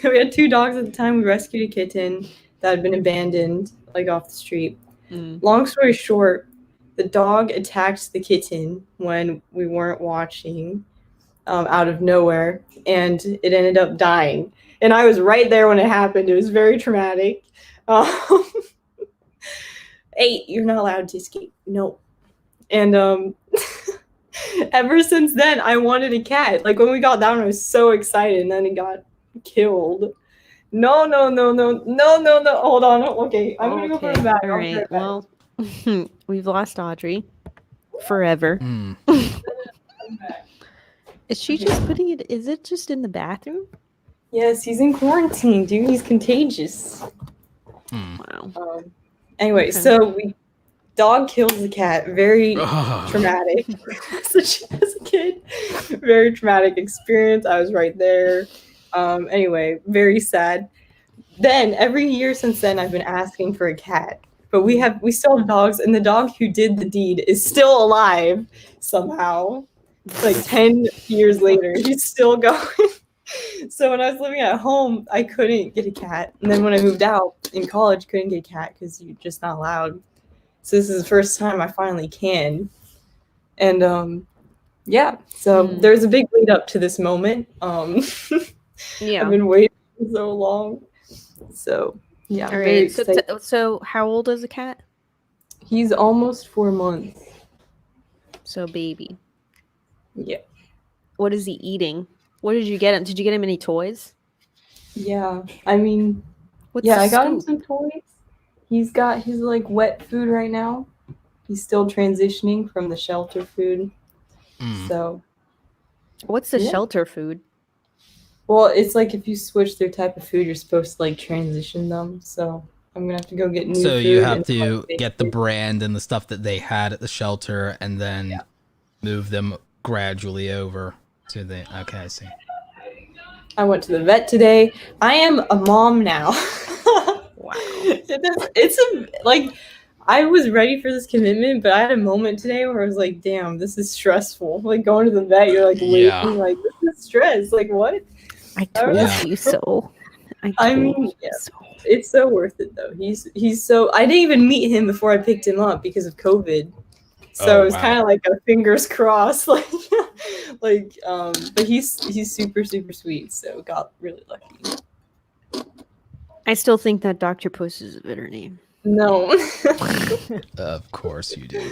We had 2 dogs at the time. We rescued a kitten that had been abandoned, like off the street. Mm. Long story short, the dog attacked the kitten when we weren't watching, out of nowhere, and it ended up dying. And I was right there when it happened. It was very traumatic. Hey, you're not allowed to escape. No. And ever since then, I wanted a cat. Like when we got down, I was so excited, and then it got killed. No. Hold on. Okay, I'm gonna go for the back. All right. Well, we've lost Audrey forever. Is she just putting it? Is it just in the bathroom? Yes, he's in quarantine, dude. He's contagious. Wow. Anyway, so dog kills the cat. Very traumatic. As a kid, very traumatic experience. I was right there. Anyway, very sad. Then every year since then, I've been asking for a cat. But we still have dogs, and the dog who did the deed is still alive somehow. Like 10 years later, he's still going. So when I was living at home, I couldn't get a cat. And then when I moved out in college, couldn't get a cat because you're just not allowed. So this is the first time I finally can. And yeah, so there's a big lead up to this moment. Yeah. I've been waiting so long. So yeah. All right. So how old is the cat? He's almost 4 months. So baby. Yeah. What is he eating? What did you get him? Did you get him any toys? Yeah. I mean, What's I got him some toys. He's got his like wet food right now. He's still transitioning from the shelter food. So what's the shelter food? Well, it's like if you switch their type of food, you're supposed to like transition them. So I'm gonna have to go get new food. So you have to get the brand and the stuff that they had at the shelter and then move them gradually over to the... Okay, I see. I went to the vet today. I am a mom now. Wow. I was ready for this commitment, but I had a moment today where I was like, damn, this is stressful. Like going to the vet, you're like waiting, like this is stress. Like what? I told you so. I mean, it's so worth it though. He's so... I didn't even meet him before I picked him up because of COVID. So it was kind of like a fingers crossed, like, but he's super, super sweet. So got really lucky. I still think that Dr. Puss is a better name. No. Of course you do.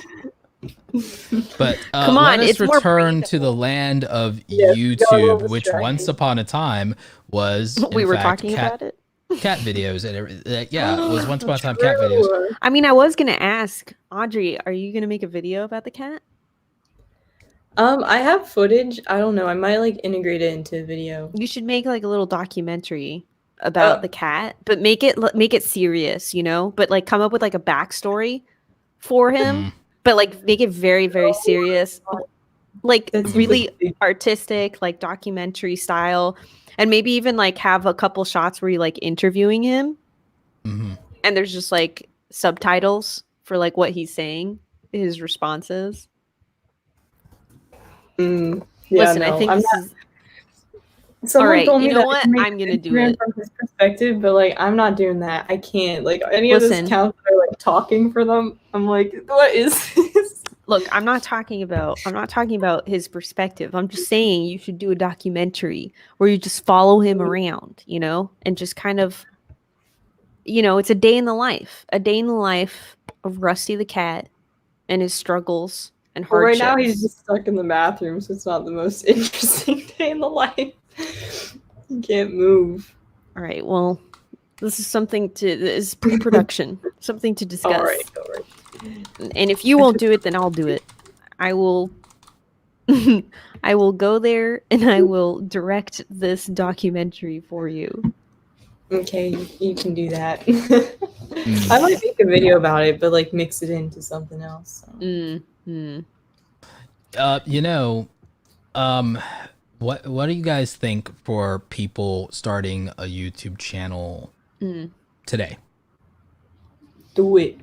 But come on, let us return to the land of YouTube, which once upon a time was we were talking about it. Cat videos and everything. Yeah, it was once upon a time cat videos. I mean, I was gonna ask Audrey, are you gonna make a video about the cat? I have footage. I don't know. I might like integrate it into a video. You should make like a little documentary about the cat, but make it serious, you know? But like come up with like a backstory for him, but like make it very, very serious. Like really artistic, like documentary style. And maybe even like have a couple shots where you're like interviewing him and there's just like subtitles for like what he's saying, his responses. Listen, I think this is... Someone told me you know what? I'm going to do it. From his perspective, but like, I'm not doing that. I can't. Like, any of those accounts that are like talking for them, I'm like, what is this? Look, I'm not talking about his perspective. I'm just saying you should do a documentary where you just follow him around, you know, and just kind of, you know, it's a day in the life of Rusty the cat and his struggles and hardships. Well, right now he's just stuck in the bathroom, so it's not the most interesting day in the life. He can't move. All right, well, this is pre-production, something to discuss. All right. And if you won't do it, then I'll do it. I will go there and I will direct this documentary for you. Okay, you can do that. I might make a video about it, but like mix it into something else. So. You know, what do you guys think for people starting a YouTube channel today? Do it.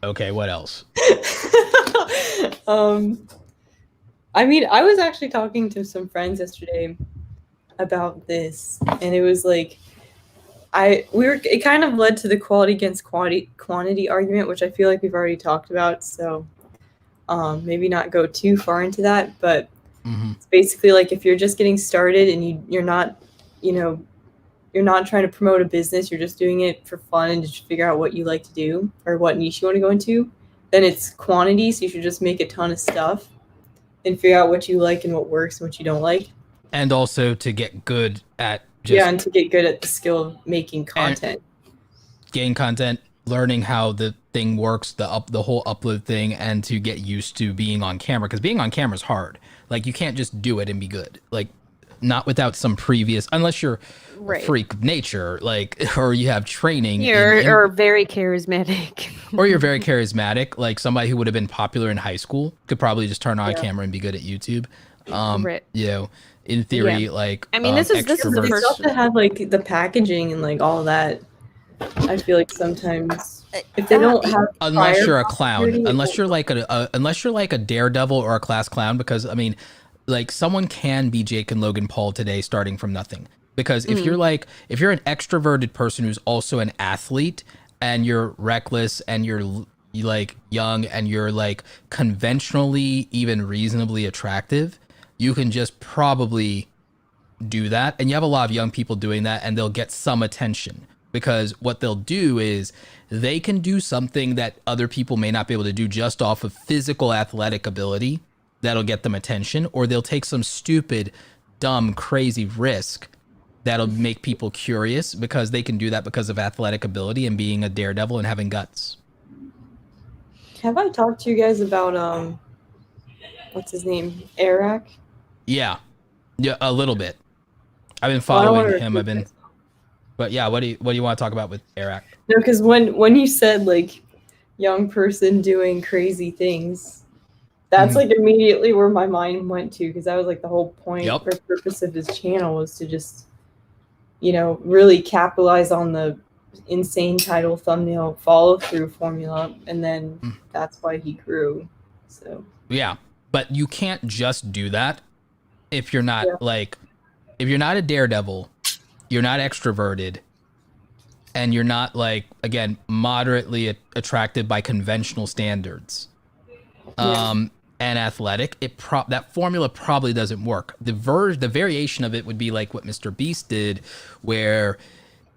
Okay, what else? I mean, I was actually talking to some friends yesterday about this, and it was like it kind of led to the quality against quantity argument, which I feel like we've already talked about, so maybe not go too far into that, but it's basically like if you're just getting started and you're not, you know, you're not trying to promote a business, you're just doing it for fun and just figure out what you like to do or what niche you want to go into, then it's quantity. So you should just make a ton of stuff and figure out what you like and what works and what you don't like. And also to get good at just Yeah, and to get good at the skill of making content. gain content, learning how the thing works, the whole upload thing, and to get used to being on camera, because being on camera is hard. Like you can't just do it and be good. Like not without some previous, unless you're a freak of nature, like, or you have training. Or very charismatic. Or you're very charismatic, like somebody who would have been popular in high school could probably just turn on camera and be good at YouTube. You know, in theory, like I mean, this is the It's first tough to have like the packaging and like all that. I feel like sometimes if they don't have unless you're a popularity, clown, unless you're like a daredevil or a class clown, because I mean, like someone can be Jake and Logan Paul today starting from nothing. Because if you're an extroverted person who's also an athlete and you're reckless and you're like young and you're like conventionally even reasonably attractive, you can just probably do that. And you have a lot of young people doing that and they'll get some attention, because what they'll do is they can do something that other people may not be able to do just off of physical athletic ability that'll get them attention, or they'll take some stupid, dumb, crazy risk that'll make people curious because they can do that because of athletic ability and being a daredevil and having guts. Have I talked to you guys about what's his name? Eric? Yeah, a little bit. I've been following him. But yeah, what do you want to talk about with Eric? No, because when you said like young person doing crazy things, that's like immediately where my mind went to, because that was like the whole point or purpose of his channel was to just, you know, really capitalize on the insane title, thumbnail, follow through formula, and then that's why he grew. So yeah, but you can't just do that if you're not if you're not a daredevil, you're not extroverted, and you're not like, again, moderately attractive by conventional standards, and athletic. That formula probably doesn't work. The variation of it would be like what Mr. Beast did, where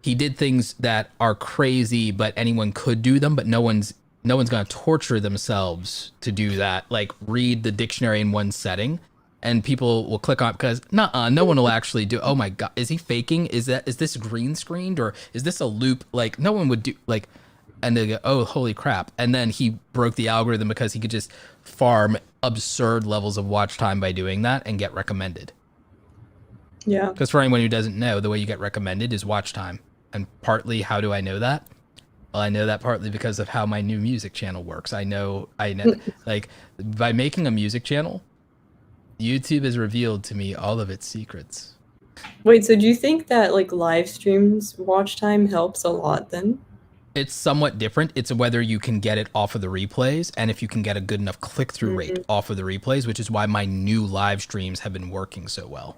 he did things that are crazy, but anyone could do them, but no one's going to torture themselves to do that. Like read the dictionary in one setting. And people will click on it because no one will actually do. Oh my God, is he faking? Is this green screened, or is this a loop? Like no one would do like, and they go, oh holy crap! And then he broke the algorithm because he could just farm absurd levels of watch time by doing that and get recommended. Yeah. Because for anyone who doesn't know, the way you get recommended is watch time. And partly, how do I know that? Well, I know that partly because of how my new music channel works. I know, like by making a music channel, YouTube has revealed to me all of its secrets. Wait, so do you think that like live streams watch time helps a lot then? It's somewhat different. It's whether you can get it off of the replays and if you can get a good enough click-through rate off of the replays, which is why my new live streams have been working so well.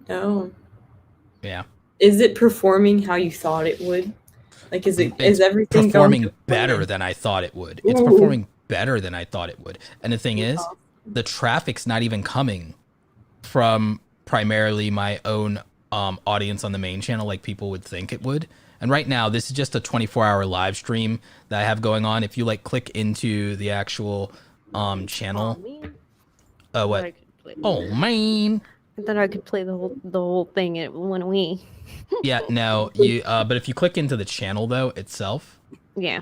Oh. Yeah. Is it performing how you thought it would? Like is everything performing better than I thought it would? It's performing better than I thought it would. And the thing is, the traffic's not even coming from primarily my own audience on the main channel like people would think it would. And right now, this is just a 24-hour live stream that I have going on. If you like click into the actual channel, what? Oh man! I thought I could play the whole thing at one Wii. Yeah, no, you. But if you click into the channel though itself, yeah.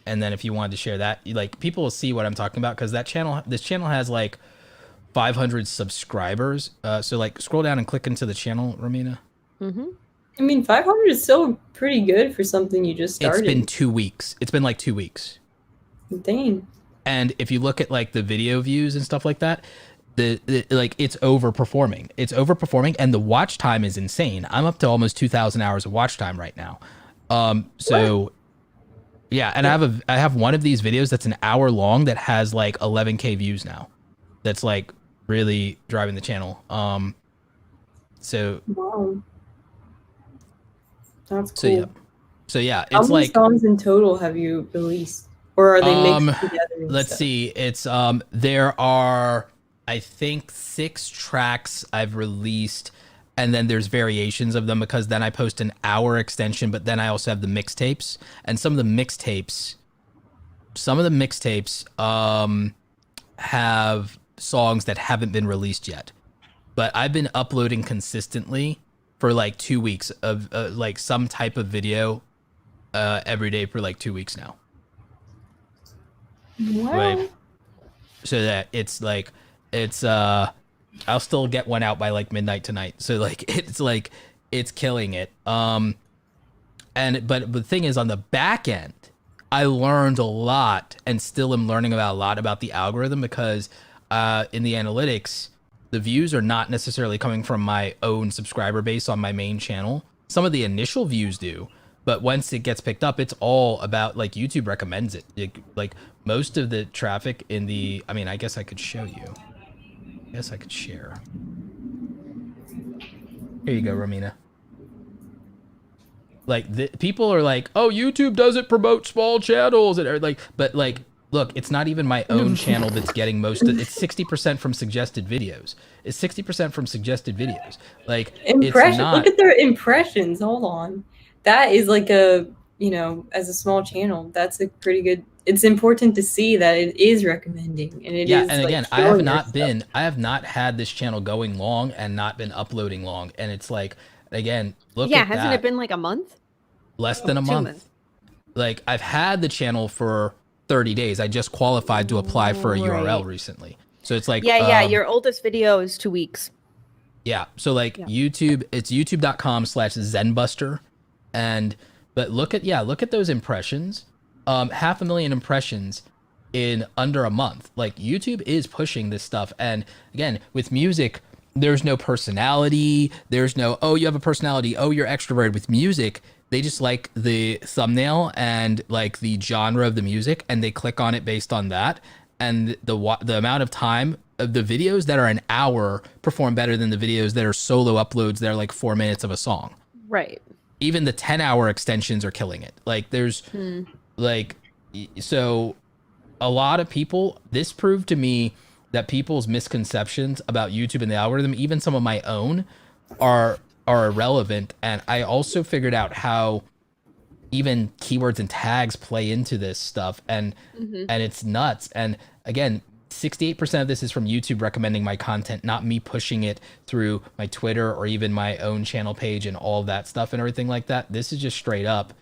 And then if you wanted to share that, like people will see what I'm talking about because this channel has like 500 subscribers. So like scroll down and click into the channel, Romina. Mm-hmm. I mean, 500 is still pretty good for something you just started. It's been 2 weeks. It's been like 2 weeks. Dang. And if you look at like the video views and stuff like that, like it's overperforming. It's overperforming, and the watch time is insane. I'm up to almost 2,000 hours of watch time right now. So. What? Yeah, and I have one of these videos that's an hour long that has like 11K views now. That's like really driving the channel. So wow. That's cool. So yeah, it's how many like songs in total have you released, or are they mixed together? Let's see. It's there are I think 6 tracks I've released. And then there's variations of them because then I post an hour extension, but then I also have the mixtapes. And some of the mixtapes have songs that haven't been released yet. but I've been uploading consistently for like 2 weeks of like some type of video every day for like 2 weeks now. Wow. Right. So that it's like I'll still get one out by like midnight tonight. So like it's killing it. But the thing is, on the back end, I learned a lot and still am learning about a lot about the algorithm, because in the analytics, the views are not necessarily coming from my own subscriber base on my main channel. Some of the initial views do, but once it gets picked up, it's all about like YouTube recommends it. Like most of the traffic in the, I mean, I guess I could show you. I guess I could share. Here you go, Romina. Like people are like, oh, YouTube doesn't promote small channels, and like, but like, look, it's not even my own channel that's getting most of it's 60% from suggested videos. It's 60% from suggested videos. Like Impression. it's not, Look at their impressions. Hold on. That is like a, you know, as a small channel, that's a pretty good. It's important to see that it is recommending, and it is. and like, again, I have not had this channel going long and not been uploading long, and it's like, again, look at hasn't that. it been like a month? Less than a 2 month. months. Like I've had the channel for 30 days. I just qualified to apply for a URL Right. recently. So it's like Your oldest video is 2 weeks. Yeah. So like YouTube, it's youtube.com/zenbuster. But look at those impressions. 500,000 impressions in under a month. Like YouTube is pushing this stuff. And again, with music, there's no personality. There's no, oh, you have a personality. Oh, you're extroverted. With music, they just like the thumbnail and like the genre of the music, and they click on it based on that. And the amount of time of the videos that are an hour perform better than the videos that are solo uploads that are like 4 minutes of a song. Right. Even the 10-hour extensions are killing it. Like there's like, so a lot of people, this proved to me that people's misconceptions about YouTube and the algorithm, even some of my own, are irrelevant. And I also figured out how even keywords and tags play into this stuff, and it's nuts. And again, 68% of this is from YouTube recommending my content, not me pushing it through my Twitter or even my own channel page and all of that stuff and everything like that. This is just straight up.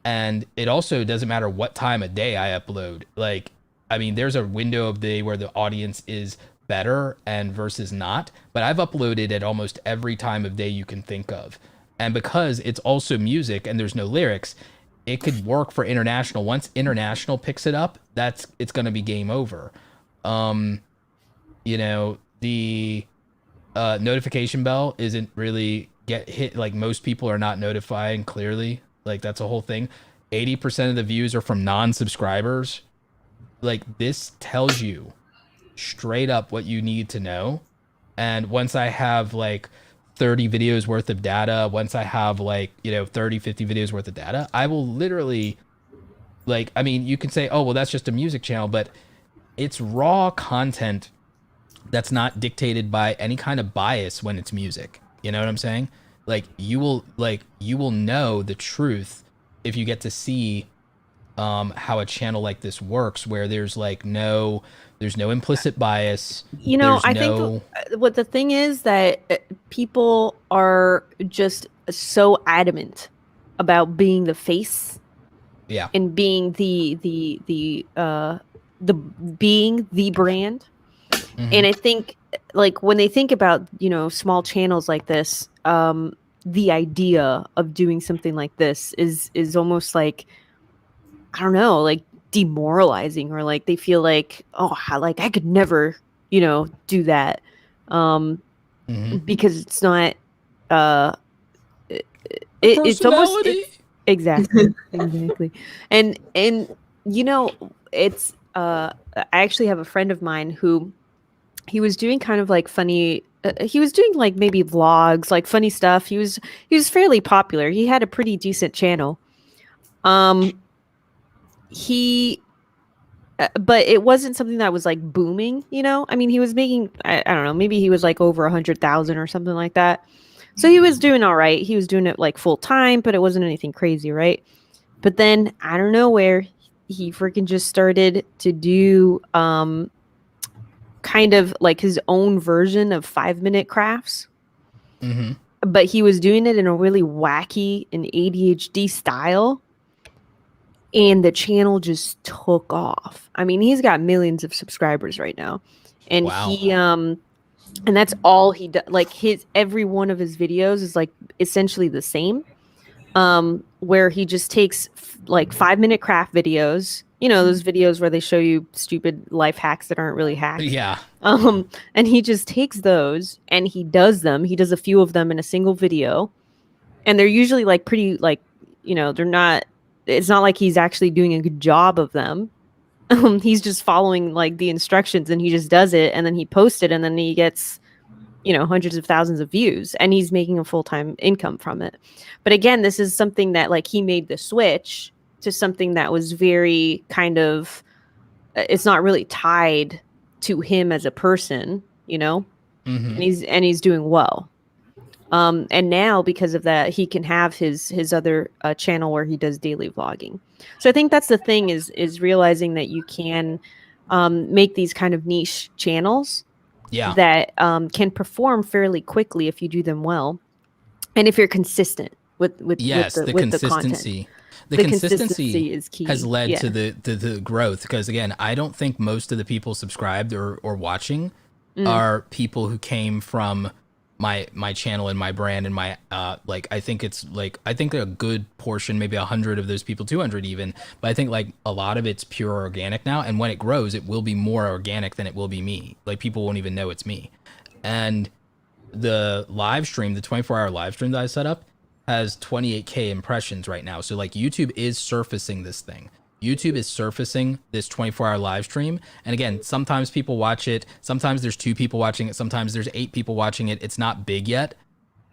And it also doesn't matter what time of day I upload. Like, I mean, there's a window of the day where the audience is better and versus not, but I've uploaded at almost every time of day you can think of. And because it's also music and there's no lyrics, it could work for international. Once international picks it up, it's going to be game over. You know, the notification bell isn't really get hit. Like most people are not notifying clearly. Like that's a whole thing. 80% of the views are from non-subscribers. Like this tells you straight up what you need to know. And once I have like 30 videos worth of data, once I have like, 30, 50 videos worth of data, I will literally, like, I mean, you can say, oh, well, that's just a music channel, but it's raw content that's not dictated by any kind of bias when it's music. You know what I'm saying? Like you will know the truth if you get to see how a channel like this works, where there's no implicit bias. I think what the thing is that people are just so adamant about being the face, and being the being the brand. And I think like when they think about small channels like this, the idea of doing something like this is almost like, I don't know, like demoralizing, or like they feel like, oh, like I could never, do that, because it's not, it's almost exactly, and it's I actually have a friend of mine who he was doing kind of like funny. He was doing like maybe vlogs, like funny stuff. He was fairly popular. He had a pretty decent channel. But it wasn't something that was like booming, I mean, he was making, I don't know, maybe he was like over 100,000 or something like that. So he was doing all right. He was doing it like full time, but it wasn't anything crazy, right? But then I don't know where he freaking just started to do kind kind of like his own version of 5-minute crafts. Mm-hmm. But he was doing it in a really wacky and ADHD style. And the channel just took off. I mean, he's got millions of subscribers right now. And Wow. he and that's all he does. Like every one of his videos is like essentially the same. Where he just takes like 5-minute craft videos, you know, those videos where they show you stupid life hacks that aren't really hacks. Yeah. And he just takes those and he does them. He does a few of them in a single video. And they're usually like pretty, like, you know, it's not like he's actually doing a good job of them. He's just following like the instructions and he just does it and then he posts it and then he gets, you know, hundreds of thousands of views and he's making a full-time income from it. But again, this is something that like he made the switch to something that was very kind of, it's not really tied to him as a person, you know, Mm-hmm. and he's doing well. And now because of that, he can have his other channel where he does daily vlogging. So I think that's the thing is realizing that you can make these kind of niche channels that can perform fairly quickly if you do them well, and if you're consistent with the consistency. The consistency is key. Has led to the growth, because again, I don't think most of the people subscribed or watching are people who came from my channel and my brand and my like, I think a good portion, maybe 100 of those people, 200 even, but I think like a lot of it's pure organic now, and when it grows it will be more organic than it will be me. Like people won't even know it's me. And the live stream, the 24-hour live stream that I set up has 28k impressions right now. So like YouTube is surfacing this thing. YouTube is surfacing this 24-hour live stream. And again, sometimes people watch it. Sometimes there's 2 people watching it. Sometimes there's 8 people watching it. It's not big yet.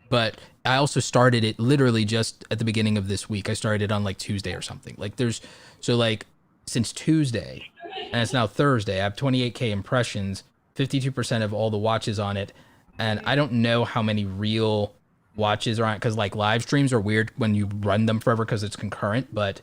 But I also started it literally just at the beginning of this week. I started it on like Tuesday or something. Like since Tuesday, and it's now Thursday, I have 28k impressions, 52% of all the watches on it. And I don't know how many real watches are on it, because like live streams are weird when you run them forever because it's concurrent, but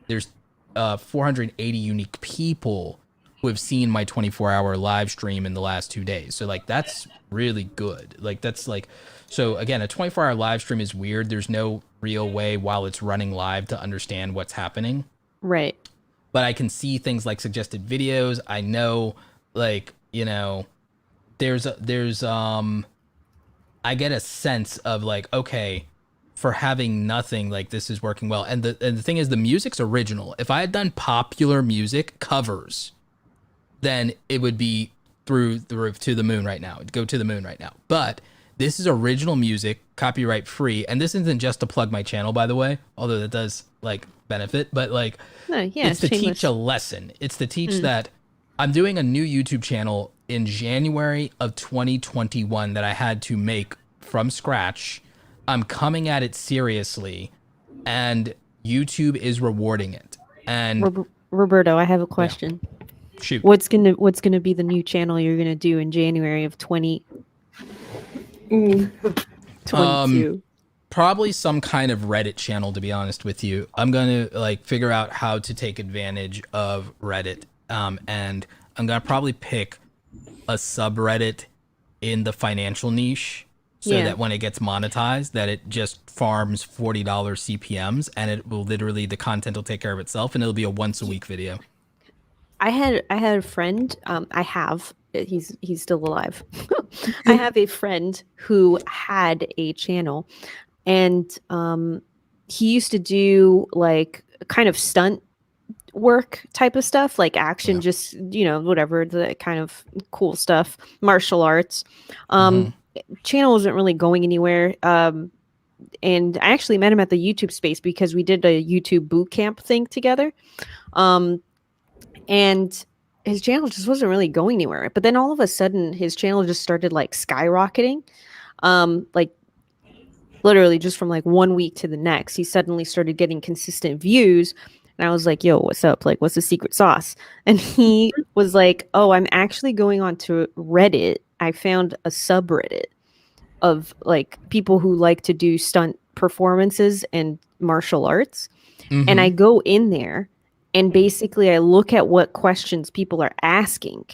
there's 480 unique people who have seen my 24-hour live stream in the last 2 days. So like that's really good. Like that's like, so again, a 24-hour live stream is weird. There's no real way while it's running live to understand what's happening. Right. But I can see things like suggested videos. I know, like, you know, there's I get a sense of like, okay, for having nothing, like this is working well. And the thing is, the music's original. If I had done popular music covers, then it would be through the roof, to the moon right now. It'd go to the moon right now. But this is original music, copyright free. And this isn't just to plug my channel, by the way, although that does like benefit, but like, it's to teach a lesson. It's to teach that I'm doing a new YouTube channel in January of 2021 that I had to make from scratch. I'm coming at it seriously, and YouTube is rewarding it. And Roberto, I have a question. Yeah. Shoot. What's gonna be the new channel you're gonna do in January of 2022? Probably some kind of Reddit channel, to be honest with you. I'm gonna like figure out how to take advantage of Reddit, and I'm gonna probably pick a subreddit in the financial niche, so that when it gets monetized, that it just farms $40 CPMs, and it will literally, the content will take care of itself, and it'll be a once a week video. I had a friend. He's still alive. I have a friend who had a channel, and he used to do like kind of stunt work type of stuff, like action, just, you know, whatever, the kind of cool stuff, martial arts. Channel wasn't really going anywhere. And I actually met him at the YouTube space because we did a YouTube boot camp thing together. And his channel just wasn't really going anywhere. But then all of a sudden his channel just started like skyrocketing. Like literally just from like 1 week to the next, he suddenly started getting consistent views. And I was like, yo, what's up? Like, what's the secret sauce? And he was like, oh, I'm actually going on to Reddit. I found a subreddit of like people who like to do stunt performances and martial arts. And I go in there and basically I look at what questions people are asking.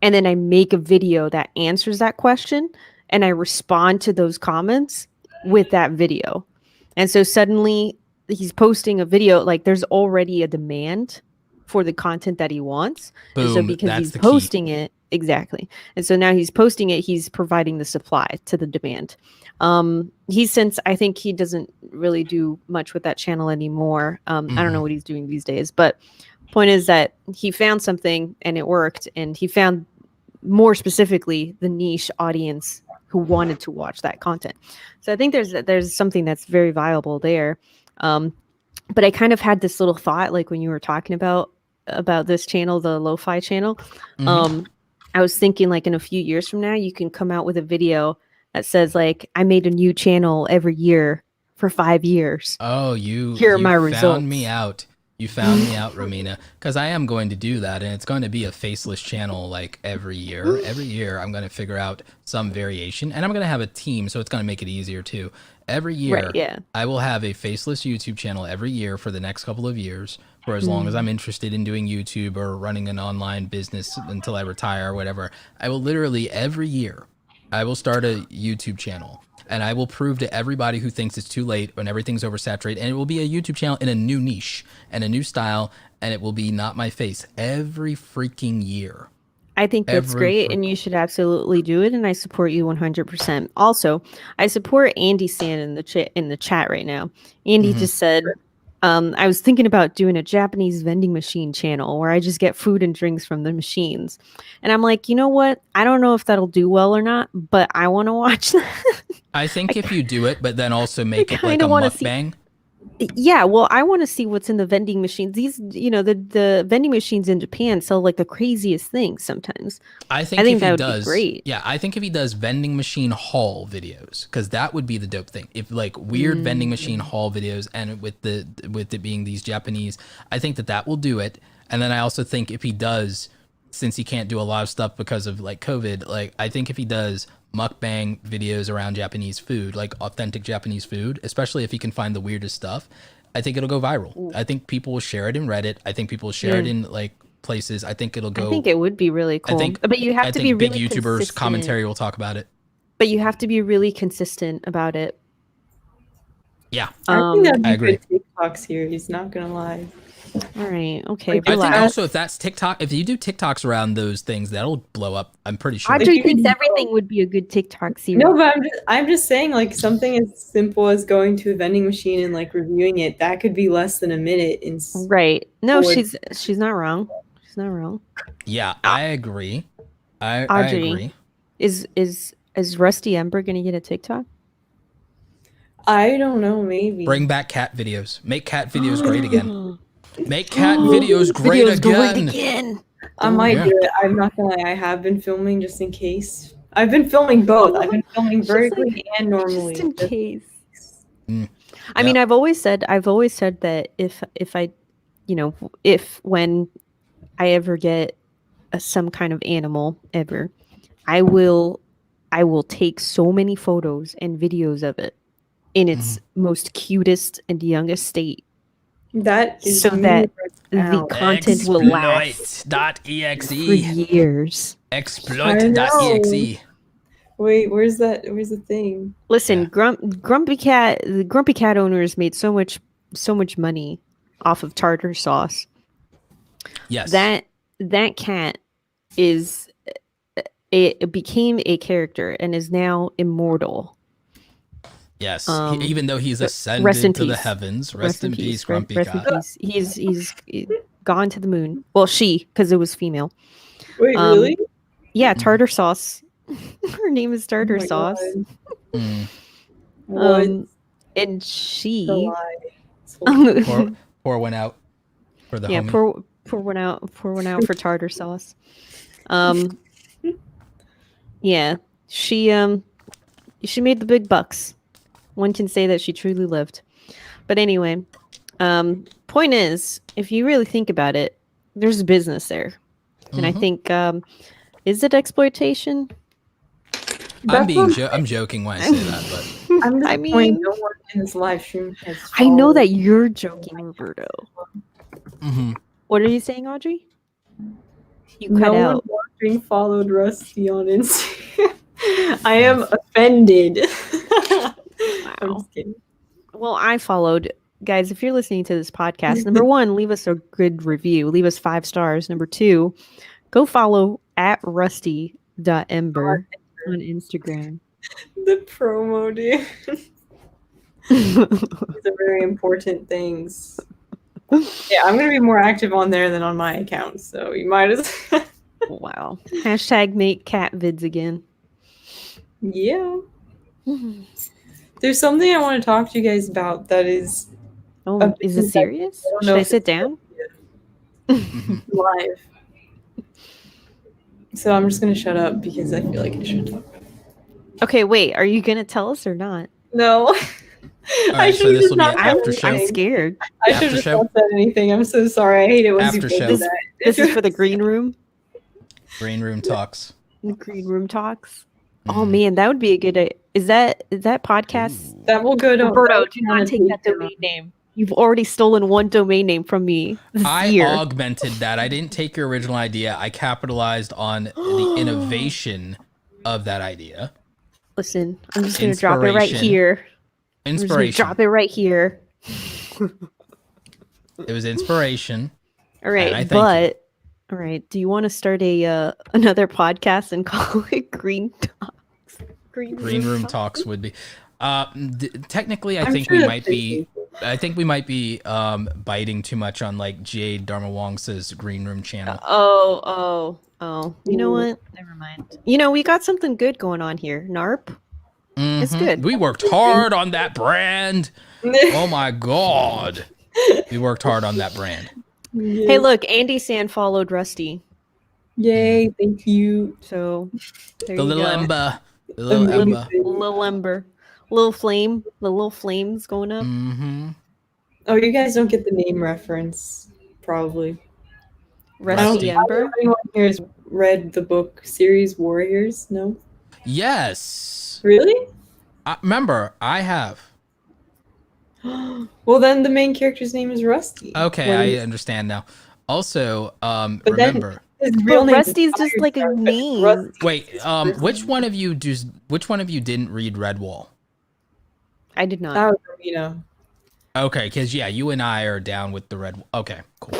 and then I make a video that answers that question, and I respond to those comments with that video. And so suddenly he's posting a video, like there's already a demand for the content that he wants. Boom, and so because that's he's the key. posting it, exactly. And so now he's posting it, he's providing the supply to the demand. I think he doesn't really do much with that channel anymore. I don't know what he's doing these days, but point is that he found something and it worked, and he found more specifically the niche audience who wanted to watch that content. So I think there's something that's very viable there. But I kind of had this little thought, like when you were talking about this channel, the lo-fi channel. I was thinking, like, in a few years from now, you can come out with a video that says, like, I made a new channel every year for 5 years. Oh, Here are my results. Found me out. You found me out, Romina, because I am going to do that, and it's going to be a faceless channel like every year. Every year, I'm going to figure out some variation, and I'm going to have a team, so it's going to make it easier too. Every year, Right, yeah. I will have a faceless YouTube channel every year for the next couple of years, for as long as I'm interested in doing YouTube or running an online business until I retire or whatever. I will literally every year, I will start a YouTube channel. And I will prove to everybody who thinks it's too late when everything's oversaturated. And it will be a YouTube channel in a new niche and a new style. And it will be not my face every freaking year. I think that's great, and you should absolutely do it. And I support you 100%. Also, I support Andy San in the chat right now. Andy just said, I was thinking about doing a Japanese vending machine channel where I just get food and drinks from the machines. And I'm like, you know what? I don't know if that'll do well or not, but I want to watch that. I think if you do it, but then also make it like a mukbang. Yeah, well, I want to see what's in the vending machines. These, the vending machines in Japan sell like the craziest things sometimes. I think if he does, great. Yeah, I think if he does vending machine haul videos, because that would be the dope thing. If like weird vending machine haul videos, and with it being these Japanese, I think that will do it. And then I also think if he does, since he can't do a lot of stuff because of like COVID, like I think if he does mukbang videos around Japanese food, like authentic Japanese food, especially if he can find the weirdest stuff, I think it'll go viral. Ooh. I think people will share it in Reddit. I think people will share it in like places. I think it'll go. I think it would be really cool. But you have to be really big YouTubers consistent. Commentary will talk about it. But you have to be really consistent about it. Yeah, I think that'd be a good TikTok series. Not gonna lie. All right. Okay. I think also if that's TikTok, if you do TikToks around those things, that'll blow up. I'm pretty sure. Audrey thinks everything would be a good TikTok series. No, but I'm just saying, like, something as simple as going to a vending machine and like reviewing it, that could be less than a minute. Right. No, she's not wrong. She's not wrong. Yeah, I agree. Audrey, I agree. Is Rusty Ember gonna get a TikTok? I don't know. Maybe bring back cat videos. Make cat videos great again. Make cat videos great again. I might do it. I'm not gonna lie. I have been filming just in case. I've been filming both. I've been filming vertically and normally. Just in case. I mean, I've always said that if when I ever get some kind of animal ever, I will take so many photos and videos of it in its most cutest and youngest state. That is so that the content will last .exe for years. Exploit.exe. Wait, where's the thing? Listen, Grumpy Cat, the Grumpy Cat owners made so much money off of tartar sauce. Yes. That cat it became a character and is now immortal. Yes, even though he's ascended to the heavens. Rest in peace, Grumpy Cat. He's gone to the moon. Well, because it was female. Wait, really? Yeah, tartar sauce. Her name is Tartar Sauce. And she pour one out for the homie. pour one out for Tartar Sauce. Yeah, she made the big bucks. One can say that she truly lived. But anyway, point is, if you really think about it, there's a business there. And I think, is it exploitation? I'm joking when I say that, but I mean, no one in this live stream has. I know that you're joking, Roberto. What are you saying, Audrey? You cut out. being followed Rusty on Instagram. I am offended. I'm Wow. just kidding. Well, I followed. Guys, if you're listening to this podcast, number one, leave us a good review. Leave us 5 stars. Number two, go follow at rusty.ember on Instagram. The promo, dude. These are very important things. Yeah, I'm gonna be more active on there than on my account, so you might as Wow. Hashtag make cat vids again. yeah. There's something I want to talk to you guys about that is Oh, is it serious? Should I sit down? live. So I'm just gonna shut up because I feel like I should talk. Okay, wait. Are you gonna tell us or not? No. right, so this will be an after show. I'm scared. I should have not said anything. I'm so sorry. I hate it when After people show. do that. This is for the green room. Green room talks. The green room talks. Oh man, that would be a good. Is that podcast? That will go to Roberto, do not take that domain name. You've already stolen one domain name from me this I year. augmented that. I didn't take your original idea. I capitalized on the innovation of that idea. Listen, I'm just gonna drop it right here. Inspiration. Drop it right here. It was inspiration. All right, And I thank but all right. Do you want to start a another podcast and call it Green Talks? Green room talks would be. Technically, I I'm think sure we that's might be. I think we might be biting too much on like Jade Dharma Wong's Green Room channel. Oh. You know what? Never mind. You know, we got something good going on here. NARP. It's good. We worked hard on that brand. Oh my god. We worked hard on that brand. Hey, look, Andy San followed Rusty. Yay, thank you. So there The you little go. Ember. The little Ember. Little Ember. Little flame. The little flames going up. Mm-hmm. Oh, you guys don't get the name reference, probably. Rusty Ember. Anyone here has read the book series Warriors? No? Yes. Really? Remember, I have. Well, then the main character's name is Rusty. Okay, I understand now. Also, then- remember. His Well, name is Rusty's just like a Firestar, but name. Rusty- Wait, which one of you didn't read Redwall? I did not. That was Romina. Okay, because yeah, you and I are down with the red. Okay, cool.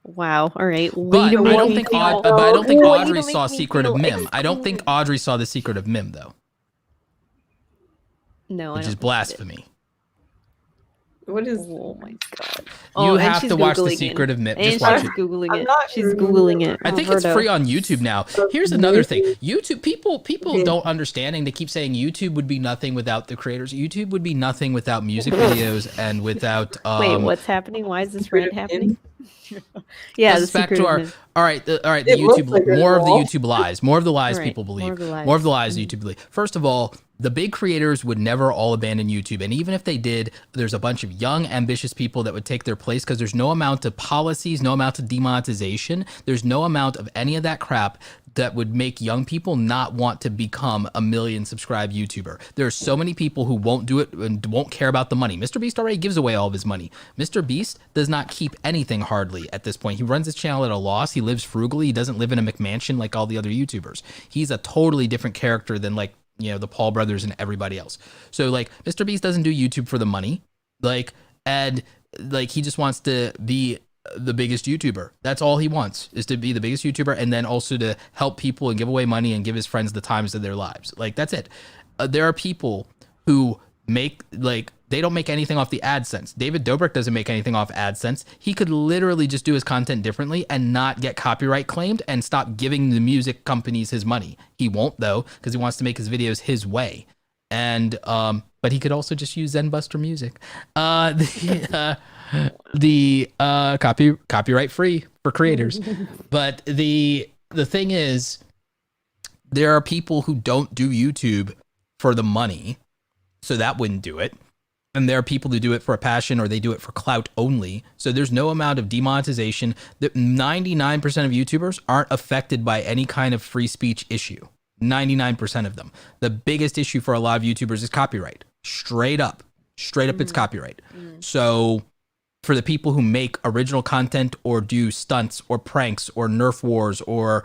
Wow. All right. But I don't think Audrey saw Secret of Mim. Excluded. I don't think Audrey saw the Secret of Mim though, No, which I is don't blasphemy. What is? Oh my god. You and have she's to watch the Googling Secret it. of Mim. And Just watch she's it. Googling I'm it. not She's Googling Googling it. it. I think it's Roberto. free on YouTube now. Here's another thing. YouTube people don't understand, and they keep saying YouTube would be nothing without the creators. YouTube would be nothing without music videos and without. Wait, what's happening? Why is this rant happening? Yeah, This the is back secret to of our Mim. all right. The It looks YouTube like a more of the wall. YouTube lies. More of the lies Right, people believe. more of the lies. YouTube believe. First of all, the big creators would never all abandon YouTube, and even if they did, there's a bunch of young, ambitious people that would take their place because there's no amount of policies, no amount of demonetization, there's no amount of any of that crap that would make young people not want to become a million subscribed YouTuber. There are so many people who won't do it and won't care about the money. Mr. Beast already gives away all of his money. Mr. Beast does not keep anything hardly at this point. He runs his channel at a loss. He lives frugally. He doesn't live in a McMansion like all the other YouTubers. He's a totally different character than like, you know, the Paul brothers and everybody else. So like Mr. Beast doesn't do YouTube for the money. Like, and like he just wants to be the biggest YouTuber. That's all he wants, is to be the biggest YouTuber, and then also to help people and give away money and give his friends the times of their lives. Like that's it. There are people who make like they don't make anything off the AdSense. David Dobrik doesn't make anything off AdSense. He could literally just do his content differently and not get copyright claimed and stop giving the music companies his money. He won't though, because he wants to make his videos his way. And but he could also just use Zenbuster Music. Copyright free for creators. But the thing is, there are people who don't do YouTube for the money, so that wouldn't do it. And there are people who do it for a passion, or they do it for clout only. So there's no amount of demonetization. 99% of YouTubers aren't affected by any kind of free speech issue. 99% of them. The biggest issue for a lot of YouTubers is copyright. Straight up, it's copyright. So for the people who make original content or do stunts or pranks or Nerf wars or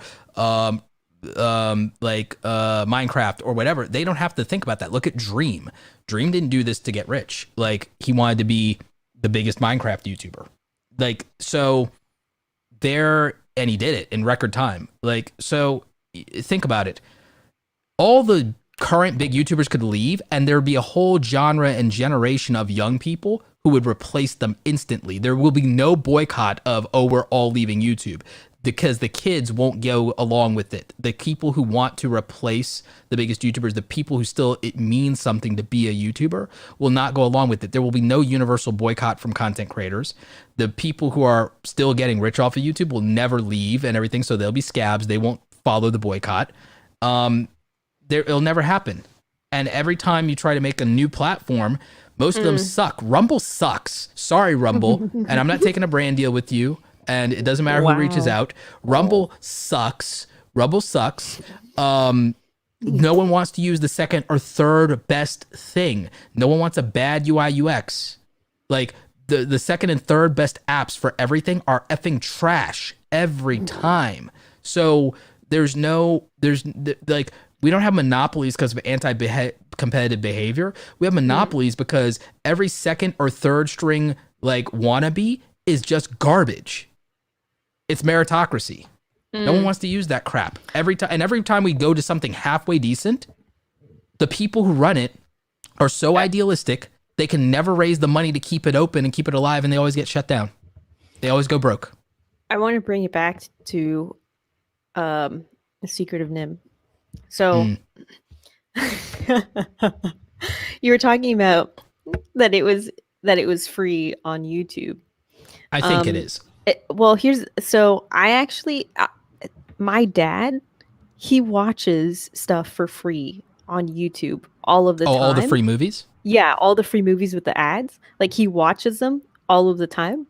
Minecraft or whatever. They don't have to think about that. Look at Dream. Dream didn't do this to get rich. Like, he wanted to be the biggest Minecraft YouTuber. Like, so there, and he did it in record time. Like, so think about it. All the current big YouTubers could leave, and there'd be a whole genre and generation of young people who would replace them instantly. There will be no boycott of, oh, we're all leaving YouTube, because the kids won't go along with it. The people who want to replace the biggest YouTubers, the people who still, it means something to be a YouTuber, will not go along with it. There will be no universal boycott from content creators. The people who are still getting rich off of YouTube will never leave and everything, so they'll be scabs. They won't follow the boycott. It'll never happen. And every time you try to make a new platform, most of them suck. Rumble sucks. Sorry, Rumble. And I'm not taking a brand deal with you. And it doesn't matter who reaches out. Rumble sucks. Rumble sucks. No one wants to use the second or third best thing. No one wants a bad UI UX. Like, the second and third best apps for everything are effing trash every time. So we don't have monopolies because of anti-competitive behavior. We have monopolies because every second or third string like wannabe is just garbage. It's meritocracy. No one wants to use that crap. Every time we go to something halfway decent, the people who run it are so idealistic, they can never raise the money to keep it open and keep it alive, and they always get shut down. They always go broke. I want to bring it back to The Secret of Nim. So you were talking about that it was free on YouTube. I think it is. My dad, he watches stuff for free on YouTube all of the time. All the free movies? Yeah, all the free movies with the ads. Like, he watches them all of the time.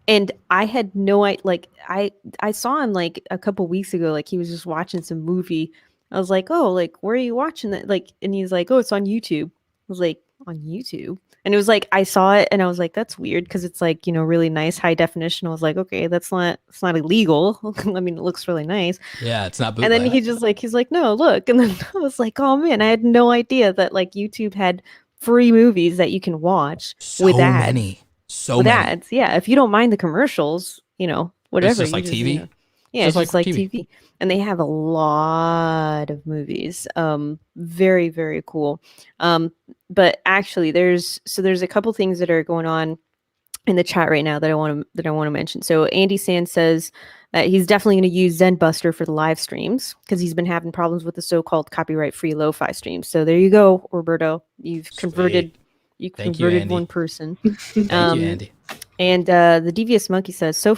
And I had no idea, like, I saw him like a couple weeks ago, like he was just watching some movie. I was like, oh, like, where are you watching that? Like, and he's like, oh, it's on YouTube. I was like, on YouTube? And it was like, I saw it and I was like, that's weird, because it's like, you know, really nice high definition. I was like, okay, it's not illegal. I mean, it looks really nice. Yeah, it's not bootleg. And then he's like, no, look. And then I was like, oh man, I had no idea that like YouTube had free movies that you can watch with ads. So many ads. Yeah, if you don't mind the commercials, you know, whatever. It's just like TV. You know, yeah, it's just like TV. And they have a lot of movies. Very, very cool. But actually, there's a couple things that are going on in the chat right now that I want to mention. So Andy Sand says that he's definitely going to use Zenbuster for the live streams because he's been having problems with the so-called copyright-free lo-fi streams. So there you go, Roberto. You've converted. You converted one person. Thank you, Andy. And the Devious Monkey says, so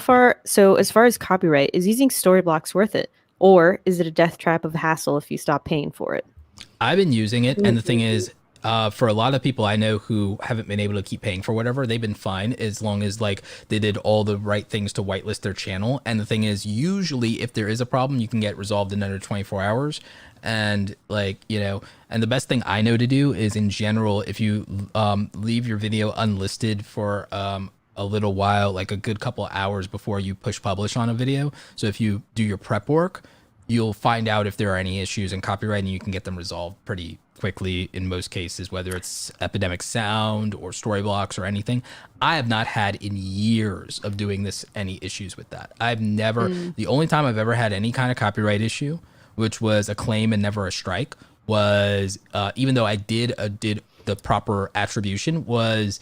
as far as copyright, is using Storyblocks worth it? Or is it a death trap of hassle if you stop paying for it? I've been using it, and the thing is, for a lot of people I know who haven't been able to keep paying for whatever, they've been fine as long as like they did all the right things to whitelist their channel. And the thing is, usually if there is a problem, you can get resolved in under 24 hours. And like, you know, and the best thing I know to do is, in general, if you leave your video unlisted for a little while, like a good couple of hours before you push publish on a video. So if you do your prep work, you'll find out if there are any issues in copyright, and you can get them resolved pretty quickly in most cases, whether it's Epidemic Sound or Storyblocks or anything. I have not had in years of doing this any issues with that. I've never, the only time I've ever had any kind of copyright issue, which was a claim and never a strike, was even though I did the proper attribution, was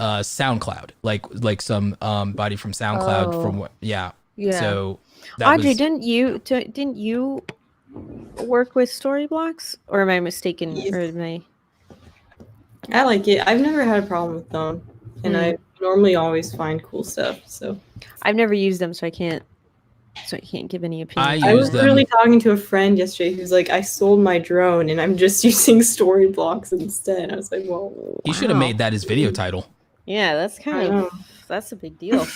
SoundCloud, like some body from SoundCloud from what? Yeah. So Audrey, didn't you work with Storyblocks, or am I mistaken? Yes. Or am I? I like it. I've never had a problem with them, and I normally always find cool stuff. So I've never used them, so I can't give any opinion. I was literally talking to a friend yesterday who's like, I sold my drone and I'm just using Storyblocks instead. I was like, well, he should have made that his video title. Yeah, that's that's a big deal.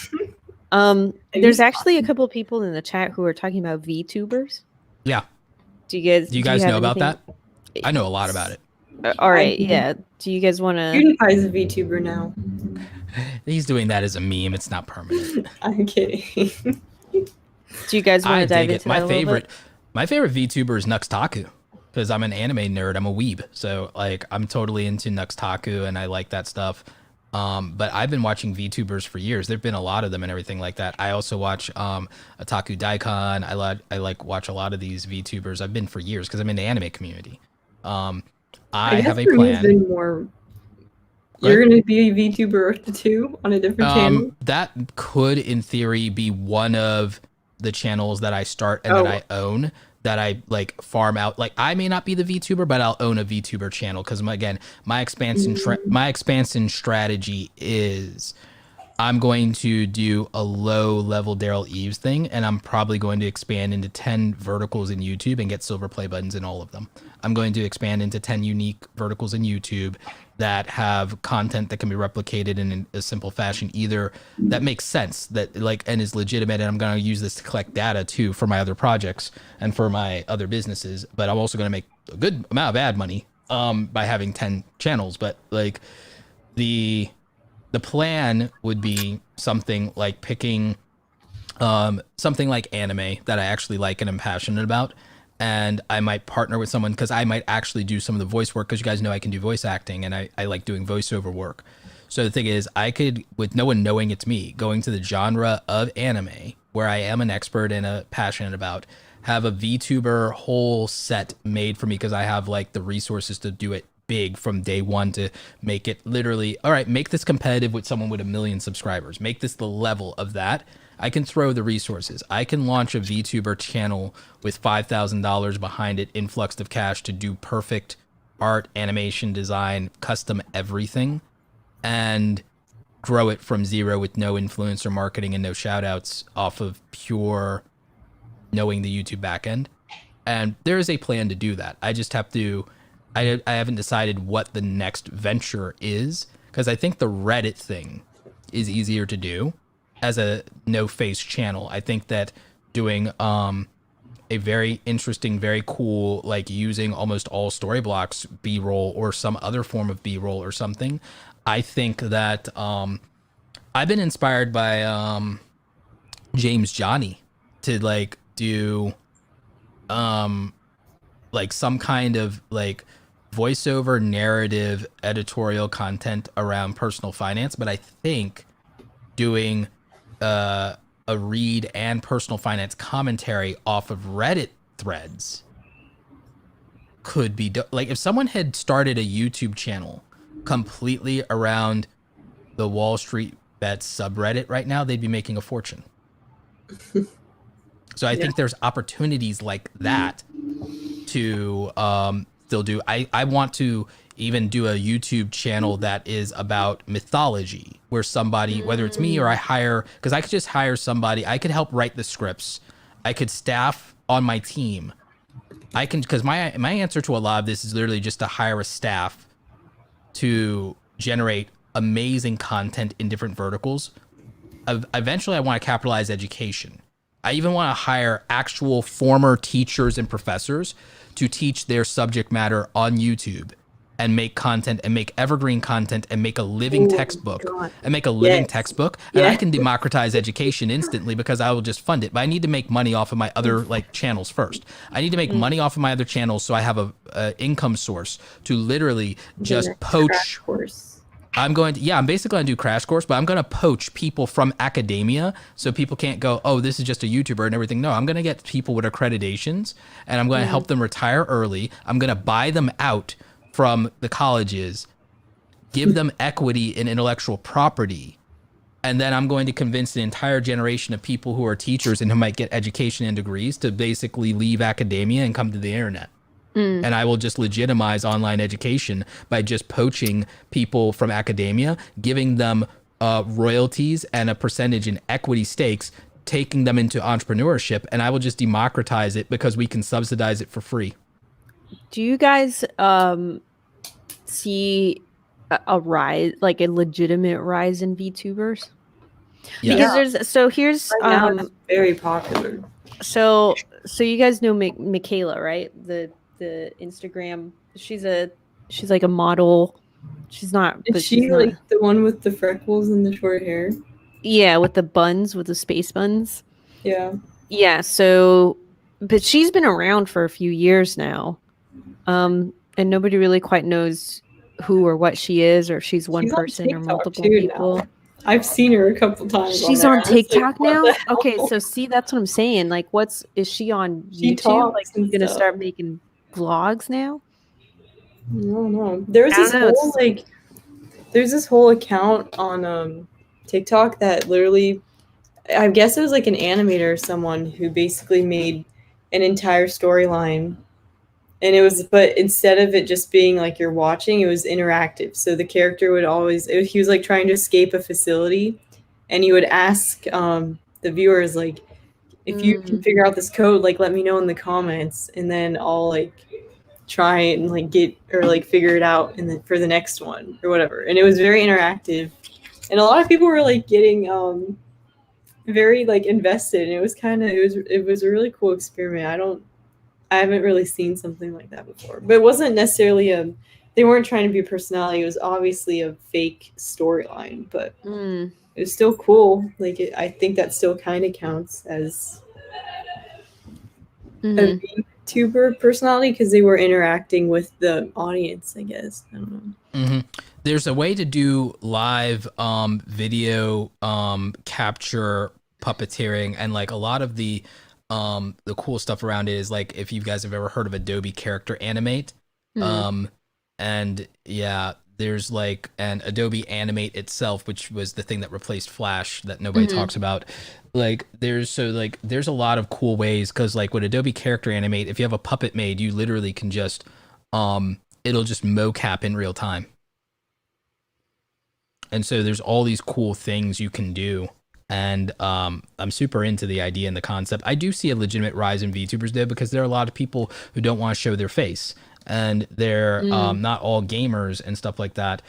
There's actually a couple of people in the chat who are talking about VTubers. Yeah. Do you guys know about that? I know a lot about it. All right, yeah. Do you guys want to? PewDiePie is a VTuber now. He's doing that as a meme. It's not permanent. I'm kidding. Do you guys want I to dive dig it. into that a little bit? My favorite VTuber is Nuxtaku because I'm an anime nerd. I'm a weeb, so like I'm totally into Nuxtaku and I like that stuff. But I've been watching VTubers for years. There've been a lot of them and everything like that. I also watch Otaku Daikon. I like watch a lot of these VTubers. I've been for years because I'm in the anime community. I have a for you, it's plan. been more. You're gonna be a VTuber too on a different channel. That could, in theory, be one of the channels that I start and that I own, that I like farm out. Like I may not be the VTuber, but I'll own a VTuber channel because again, my expansion strategy is I'm going to do a low level Daryl Eves thing, and I'm probably going to expand into 10 verticals in YouTube and get silver play buttons in all of them. I'm going to expand into 10 unique verticals in YouTube that have content that can be replicated in a simple fashion, either that makes sense that like and is legitimate, and I'm going to use this to collect data too for my other projects and for my other businesses, but I'm also going to make a good amount of ad money by having 10 channels. But like the plan would be something like picking something like anime that I actually like and I'm passionate about, and I might partner with someone because I might actually do some of the voice work, because you guys know I can do voice acting and I like doing voiceover work. So the thing is, I could, with no one knowing it's me, going to the genre of anime where I am an expert and passionate about, have a VTuber whole set made for me because I have like the resources to do it big from day one, to make it literally, all right, make this competitive with someone with 1 million subscribers, make this the level of that. I can throw the resources. I can launch a VTuber channel with $5,000 behind it, influx of cash, to do perfect art, animation, design, custom everything, and grow it from zero with no influencer marketing and no shout outs, off of pure knowing the YouTube backend. And there is a plan to do that. I just have to, I haven't decided what the next venture is, because I think the Reddit thing is easier to do as a no face channel. I think that doing a very interesting, very cool, like using almost all story blocks, B-roll or some other form of B-roll or something. I think that I've been inspired by James Johnny to like do like some kind of like voiceover narrative editorial content around personal finance, but I think doing a read and personal finance commentary off of Reddit threads could be like, if someone had started a YouTube channel completely around the Wall Street Bets subreddit right now, they'd be making a fortune. So I think there's opportunities like that to still do. I want to even do a YouTube channel that is about mythology, where somebody, whether it's me or I hire, because I could just hire somebody, I could help write the scripts, I could staff on my team, I can, because my answer to a lot of this is literally just to hire a staff to generate amazing content in different verticals. Eventually I want to capitalize education. I even want to hire actual former teachers and professors to teach their subject matter on YouTube and make content and make evergreen content and make a living textbook and make a living textbook. And I can democratize education instantly because I will just fund it. But I need to make money off of my other like channels first. I need to make money off of my other channels so I have a income source to literally just poach. I'm basically going to do crash course, but I'm going to poach people from academia so people can't go, oh, this is just a YouTuber and everything. No, I'm going to get people with accreditations and I'm going to help them retire early. I'm going to buy them out from the colleges, give them equity in intellectual property, and then I'm going to convince an entire generation of people who are teachers and who might get education and degrees to basically leave academia and come to the internet. And I will just legitimize online education by just poaching people from academia, giving them royalties and a percentage in equity stakes, taking them into entrepreneurship, and I will just democratize it because we can subsidize it for free. Do you guys see a rise, like a legitimate rise in VTubers? Because here's right now it's very popular. So you guys know Michaela, right? The Instagram, she's like a model She's not. Is But she she's not. like the one with the freckles and the short hair? Yeah, with the buns, with the space buns. Yeah. Yeah. So, but she's been around for a few years now, and nobody really quite knows who or what she is, or if she's one She's on person or TikTok multiple too people. now. I've seen her a couple times. She's there. on I was like, TikTok what now? the hell? Okay, so see, that's what I'm saying. Like, is she on She YouTube? Like, talks she's and gonna stuff. start making vlogs now? I don't know. There's I don't this know. whole there's this whole account on TikTok that literally, I guess it was like an animator or someone who basically made an entire storyline. And it was, but instead of it just being like you're watching, it was interactive. So the character would always, he was like trying to escape a facility, and he would ask the viewers, like, if you can figure out this code, like, let me know in the comments, and then I'll like try and like get or like figure it out for the next one or whatever. And it was very interactive, and a lot of people were like getting very like invested, and it was a really cool experiment. I haven't really seen something like that before, but it wasn't necessarily they weren't trying to be a personality. It was obviously a fake storyline, but it was still cool. Like, I think that still kind of counts as a VTuber personality because they were interacting with the audience, I guess. I don't know. There's a way to do live video capture puppeteering, and like a lot of the cool stuff around it is like, if you guys have ever heard of Adobe Character Animate, and yeah, there's like an Adobe Animate itself, which was the thing that replaced Flash that nobody talks about. Like there's a lot of cool ways, because like with Adobe Character Animate, if you have a puppet made, you literally can just it'll just mocap in real time. And so there's all these cool things you can do. And I'm super into the idea and the concept. I do see a legitimate rise in VTubers though, because there are a lot of people who don't want to show their face, and they're not all gamers and stuff like that,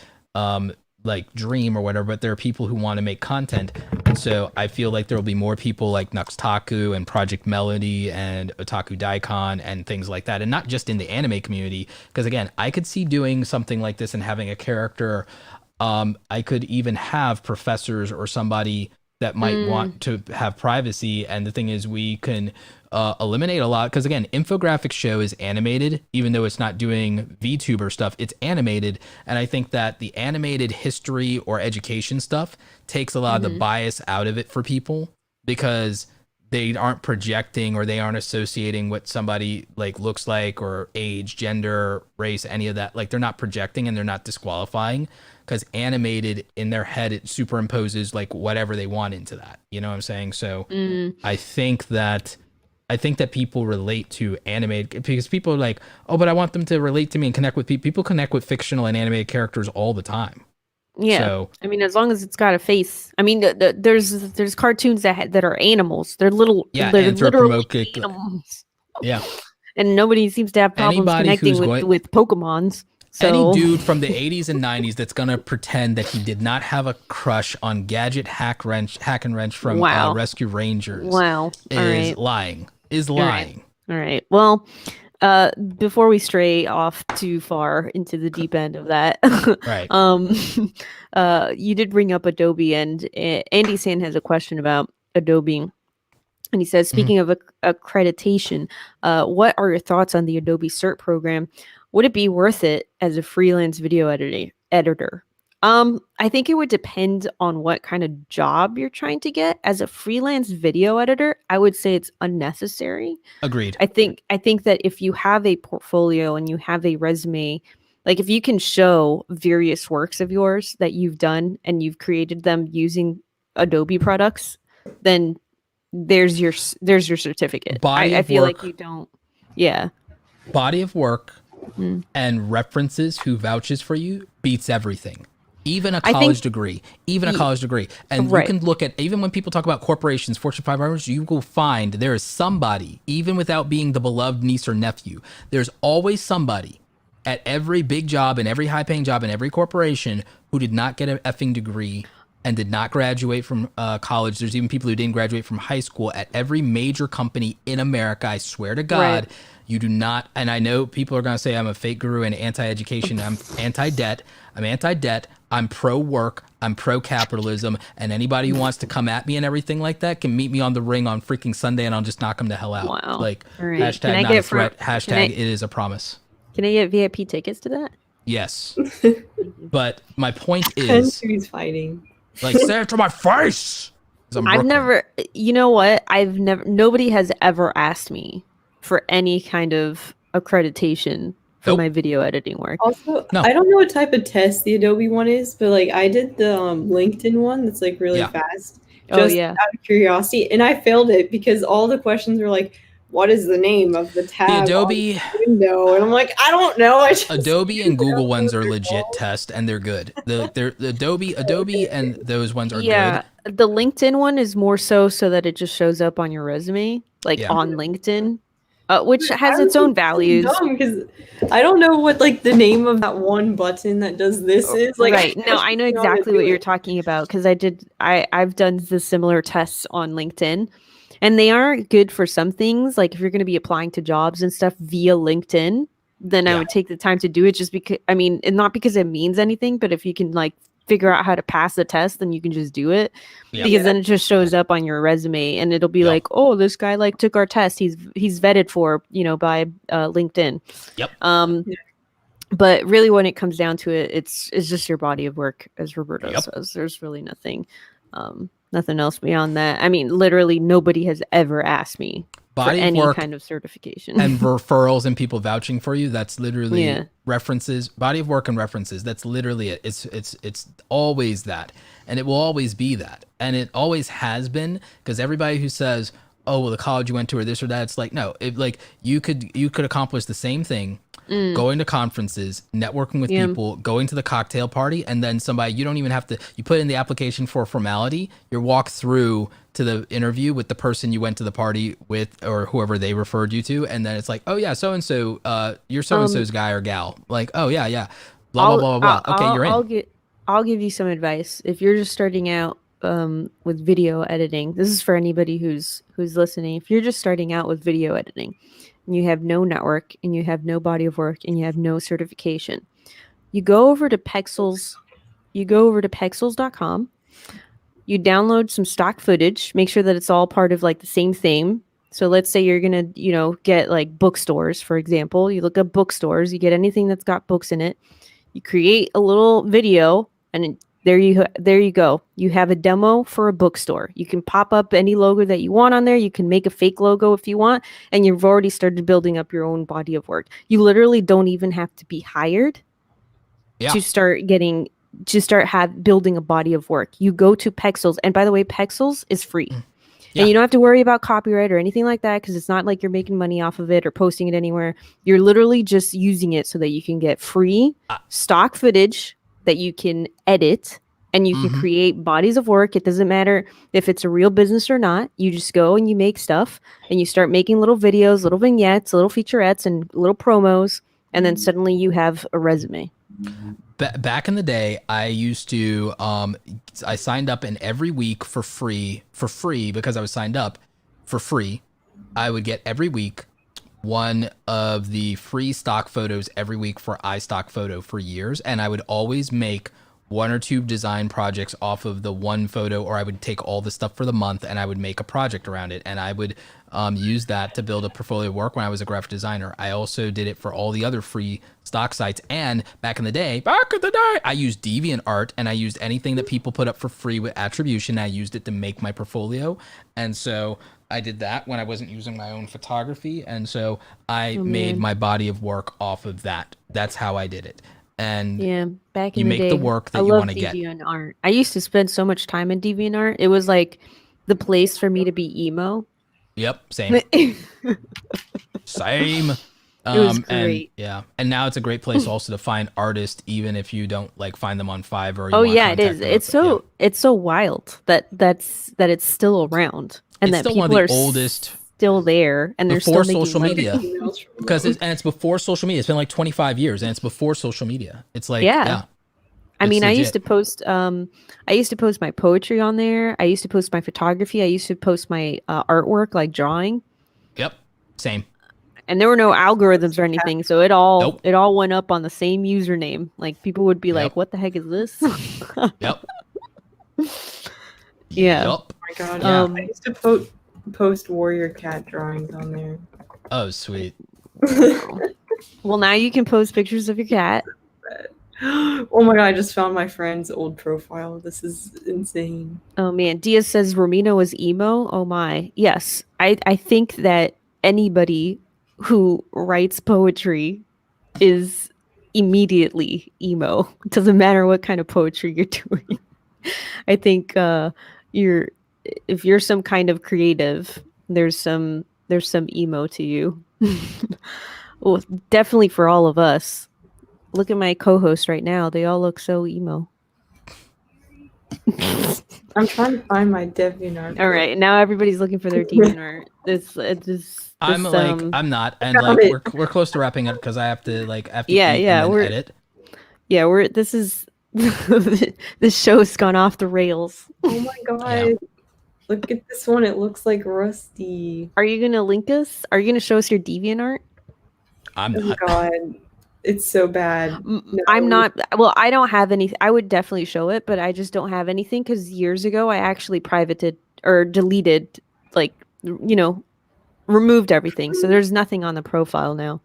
like Dream or whatever, but there are people who want to make content. And so I feel like there will be more people like Nuxtaku and Project Melody and Otaku Daikon and things like that. And not just in the anime community, because again, I could see doing something like this and having a character. I could even have professors or somebody that might want to have privacy. And the thing is, we can eliminate a lot, because again, infographics show is animated, even though it's not doing VTuber stuff, it's animated. And I think that the animated history or education stuff takes a lot of the bias out of it for people, because they aren't projecting or they aren't associating what somebody like looks like, or age, gender, race, any of that. Like, they're not projecting and they're not disqualifying, because animated in their head, it superimposes like whatever they want into that. You know what I'm saying? So I think that people relate to animated, because people are like, oh, but I want them to relate to me and connect with people. People connect with fictional and animated characters all the time. Yeah, so, I mean, as long as it's got a face. I mean, there's cartoons that are animals. They're little, they're literally animals. Yeah, and nobody seems to have problems connecting with Pokemons. So. Any dude from the 80s and 90s that's gonna pretend that he did not have a crush on Gadget Hack and Wrench from Rescue Rangers is lying. All right. Well, before we stray off too far into the deep end of that, you did bring up Adobe, and Andy San has a question about Adobe. And he says, speaking of accreditation, what are your thoughts on the Adobe CERT program? Would it be worth it as a freelance video editor? I think it would depend on what kind of job you're trying to get. As a freelance video editor, I would say it's unnecessary. Agreed. I think that if you have a portfolio and you have a resume, like if you can show various works of yours that you've done and you've created them using Adobe products, then there's your certificate. I feel like you don't. Yeah. Body of work and references who vouches for you beats everything. Even a college degree. And you can look at, even when people talk about corporations, Fortune 500, you will find there is somebody, even without being the beloved niece or nephew, there's always somebody at every big job and every high paying job in every corporation who did not get an effing degree and did not graduate from college. There's even people who didn't graduate from high school at every major company in America. I swear to God, You do not, and I know people are going to say I'm a fake guru and anti-education. I'm anti-debt. I'm pro-work. I'm pro-capitalism. And anybody who wants to come at me and everything like that can meet me on the ring on freaking Sunday, and I'll just knock them the hell out. Wow. Like, All right. hashtag not a threat. Hashtag it is a promise. Can I get VIP tickets to that? Yes. But my point is, Country's fighting. like, say it to my face. 'Cause I'm I've Brooklyn. never, you know what? Nobody has ever asked me for any kind of accreditation for Nope. my video editing work. Also, No. I don't know what type of test the Adobe one is, but like I did the LinkedIn one that's like really Yeah. fast. Oh, Just yeah. out of curiosity, and I failed it because all the questions were like, "What is the name of the tab?" The on Adobe, the window, and I'm like, I don't know. I just Adobe and Google ones are legit tests, and they're good. The Adobe and those ones are Yeah, good. the LinkedIn one is more so that it just shows up on your resume, like Yeah. on LinkedIn, which has I its was own so values. dumb because I don't know what like the name of that one button that does this is. Like, Right. No, I know exactly what you're talking about because I've done the similar tests on LinkedIn, and they are good for some things. Like if you're going to be applying to jobs and stuff via LinkedIn, then I Yeah. would take the time to do it just because, I mean, and not because it means anything, but if you can like figure out how to pass the test, then you can just do it. Yeah. Because then it just shows up on your resume and it'll be Yep. like, oh, this guy like took our test. He's vetted for, by LinkedIn. Yep. But really when it comes down to it, it's just your body of work, as Roberto Yep. says. There's really nothing else beyond that. I mean, literally nobody has ever asked me Body for of any work kind of certification. and referrals and people vouching for you. That's literally Yeah. references, body of work and references. That's literally it. It's always that, and it will always be that, and it always has been, because everybody who says, "Oh, well, the college you went to or this or that," it's like, no, like you could accomplish the same thing. Going to conferences, networking with people, going to the cocktail party, and then somebody, you don't even have to, you put in the application for formality, you walk through to the interview with the person you went to the party with or whoever they referred you to, and then it's like, oh yeah, so-and-so, you're so-and-so's guy or gal. Like, oh yeah, blah, blah, blah, blah. Okay, you're in. I'll give you some advice. If you're just starting out with video editing, this is for anybody who's listening. If you're just starting out with video editing, and you have no network, and you have no body of work, and you have no certification, you go over to Pexels. You go over to Pexels.com. You download some stock footage. Make sure that it's all part of like the same theme. So let's say you're gonna, get like bookstores, for example. You look up bookstores. You get anything that's got books in it. You create a little video, and there you go. You have a demo for a bookstore. You can pop up any logo that you want on there. You can make a fake logo if you want, and you've already started building up your own body of work. You literally don't even have to be hired to start building a body of work. You go to Pexels, and by the way, Pexels is free. Yeah. And you don't have to worry about copyright or anything like that, because it's not like you're making money off of it or posting it anywhere. You're literally just using it so that you can get free stock footage that you can edit, and you can create bodies of work. It doesn't matter if it's a real business or not. You just go and you make stuff, and you start making little videos, little vignettes, little featurettes, and little promos, and then suddenly you have a resume. Back in the day, I used to, I signed up, and every week for free, because I was signed up for free, I would get every week one of the free stock photos every week for iStock Photo for years. And I would always make one or two design projects off of the one photo, or I would take all the stuff for the month and I would make a project around it. And I would use that to build a portfolio of work when I was a graphic designer. I also did it for all the other free stock sites. And back in the day, I used DeviantArt, and I used anything that people put up for free with attribution. I used it to make my portfolio. And so I did that when I wasn't using my own photography. And so I made my body of work off of that. That's how I did it. And back you in the make day, the work that you want to get. DeviantArt. I used to spend so much time in DeviantArt. It was like the place for me to be emo. Yep, same. Same. It was great. And now it's a great place also to find artists, even if you don't like find them on Fiverr. It is. It's so wild that it's still around, and it's that still people one of the are oldest still there, and they're before still social making media. Because it's before social media. It's been like 25 years, and it's before social media. It's like I mean, legit. I used to post my poetry on there. I used to post my photography. I used to post my artwork, like drawing. Yep, same. And there were no algorithms or anything, so it all Nope. went up on the same username. Like people would be like, "What the heck is this?" Yep. Yeah. Yup. Oh my god. Yeah. I used to post warrior cat drawings on there. Oh, sweet. Well, now you can post pictures of your cat. Oh my god, I just found my friend's old profile. This is insane. Oh man, Diaz says Romina was emo. Oh my. Yes. I think that anybody who writes poetry is immediately emo. It doesn't matter what kind of poetry you're doing. I think if you're some kind of creative, there's some emo to you. Well, definitely for all of us. Look at my co-hosts right now. They all look so emo. I'm trying to find my DeviantArt. All right, now everybody's looking for their DeviantArt. I'm not, and Got like it. we're close to wrapping up because I have to eat Yeah, and then we're- edit. Yeah, this is this show's gone off the rails. Oh my god. Look at this one. It looks like Rusty. Are you gonna link us? Are you gonna show us your DeviantArt? I'm Oh my not. god. It's so bad. I'm not. Well, I don't have any. I would definitely show it, but I just don't have anything because years ago I actually privated or deleted, like, removed everything. So there's nothing on the profile now.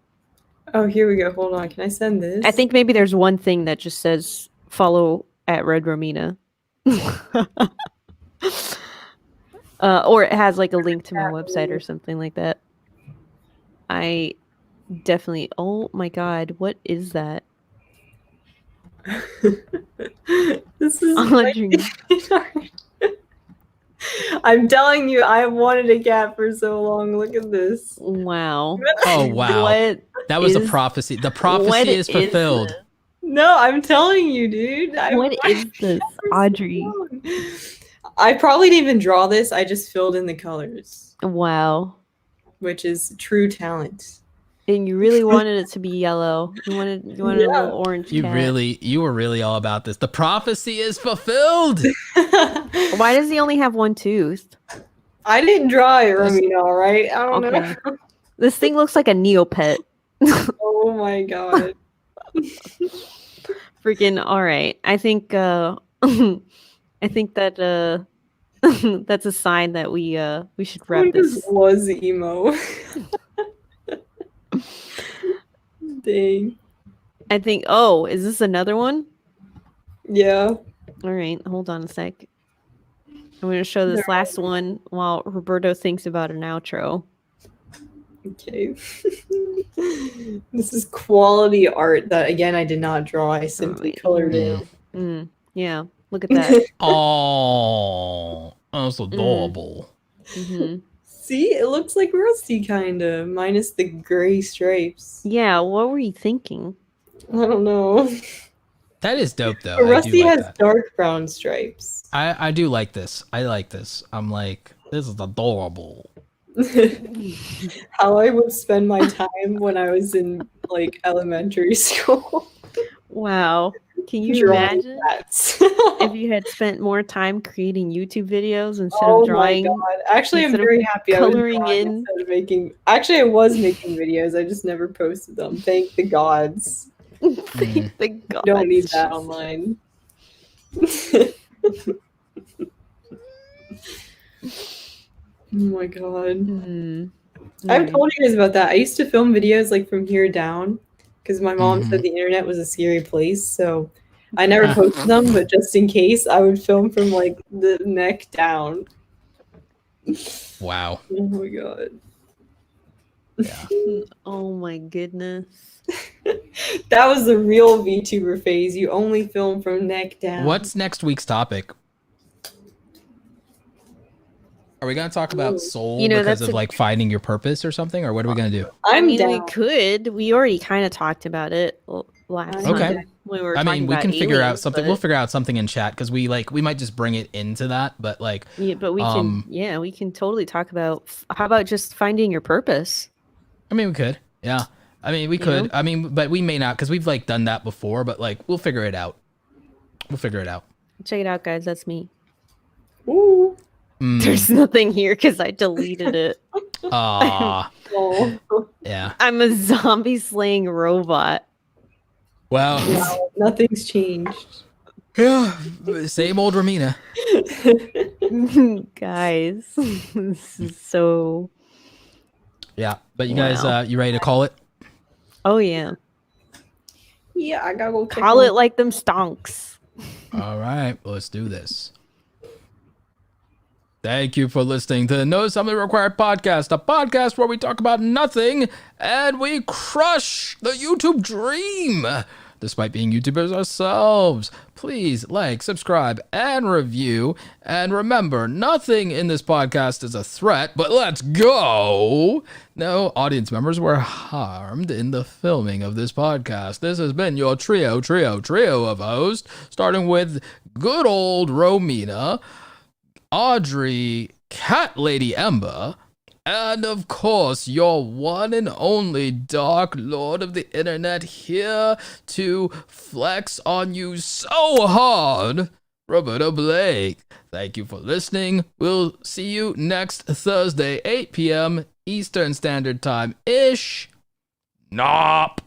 Oh, here we go. Hold on. Can I send this? I think maybe there's one thing that just says follow at RedRomina. Or it has like a link to my website or something like that. I definitely. Oh my god, what is that? This is Audrey. I'm telling you, I have wanted a cat for so long. Look at this. Wow. Oh wow, What that was a is- prophecy. The what prophecy is is fulfilled. this? No, I'm telling you, dude. What is this, Audrey? I probably didn't even draw this. I just filled in the colors, Wow. which is true talent. And you really wanted it to be yellow. You wanted a little orange You were really all about this. The prophecy is fulfilled. Why does he only have one tooth? I didn't draw it, Romina, all right? I don't Okay. know. This thing looks like a Neopet. Oh my god. Freaking all right. I think that that's a sign that we should wrap this. Was emo. Dang. I think is this another one? Yeah. All right, hold on a sec. I'm going to show this last one while Roberto thinks about an outro. Okay. This is quality art that, again, I did not draw. I simply colored it. Yeah, look at that. Oh, that's adorable. Hmm. See, it looks like Rusty, kind of, minus the gray stripes. Yeah, what were you thinking? I don't know. That is dope, though. But I Rusty do like has that. dark brown stripes. I do like this. I like this. I'm like, this is adorable. How I would spend my time when I was in like elementary school. Wow. Can you Drawing imagine cats. if you had spent more time creating YouTube videos instead of drawing? My god! Actually, I'm instead of very happy. I was coloring drawing in? instead of making. Actually, I was making videos. I just never posted them. Thank the gods. Thank the gods. Don't need that online. Oh my god. Mhm. I've told you guys about that. I used to film videos like from here down because my mom said the internet was a scary place. So I never posted them, but just in case, I would film from like the neck down. Wow. Oh my god. Yeah. Oh my goodness. That was the real VTuber phase. You only film from neck down. What's next week's topic? Are we gonna talk about soul because that's of like finding your purpose or something, or what are we gonna do? I mean, down. we could. We already kind of talked about it last Okay. time. When we were I talking mean, we about can figure out aliens, something. but- We'll figure out something in chat because we might just bring it into that, but like, Yeah, but we can. Yeah, we can totally talk about. How about just finding your purpose? I mean, we could. Yeah. I mean, we could. I mean, but we may not because we've like done that before. But like, we'll figure it out. We'll figure it out. Check it out, guys. That's me. Ooh. There's nothing here because I deleted it. Ah, Oh, yeah. I'm a zombie slaying robot. Well, wow, nothing's changed. yeah, same old Romina. Guys, this is so. Yeah, but you guys, Wow. you ready to call it? Oh yeah. Yeah, I gotta go check Call on- it like them stonks. All right, let's do this. Thank you for listening to the No Something Required podcast, a podcast where we talk about nothing and we crush the YouTube dream. Despite being YouTubers ourselves, please like, subscribe, and review. And remember, nothing in this podcast is a threat, but let's go. No audience members were harmed in the filming of this podcast. This has been your trio of hosts, starting with good old Romina, Audrey, Cat Lady Ember, and of course, your one and only Dark Lord of the Internet here to flex on you so hard, Roberto Blake. Thank you for listening. We'll see you next Thursday, 8 p.m. Eastern Standard Time-ish. Nop.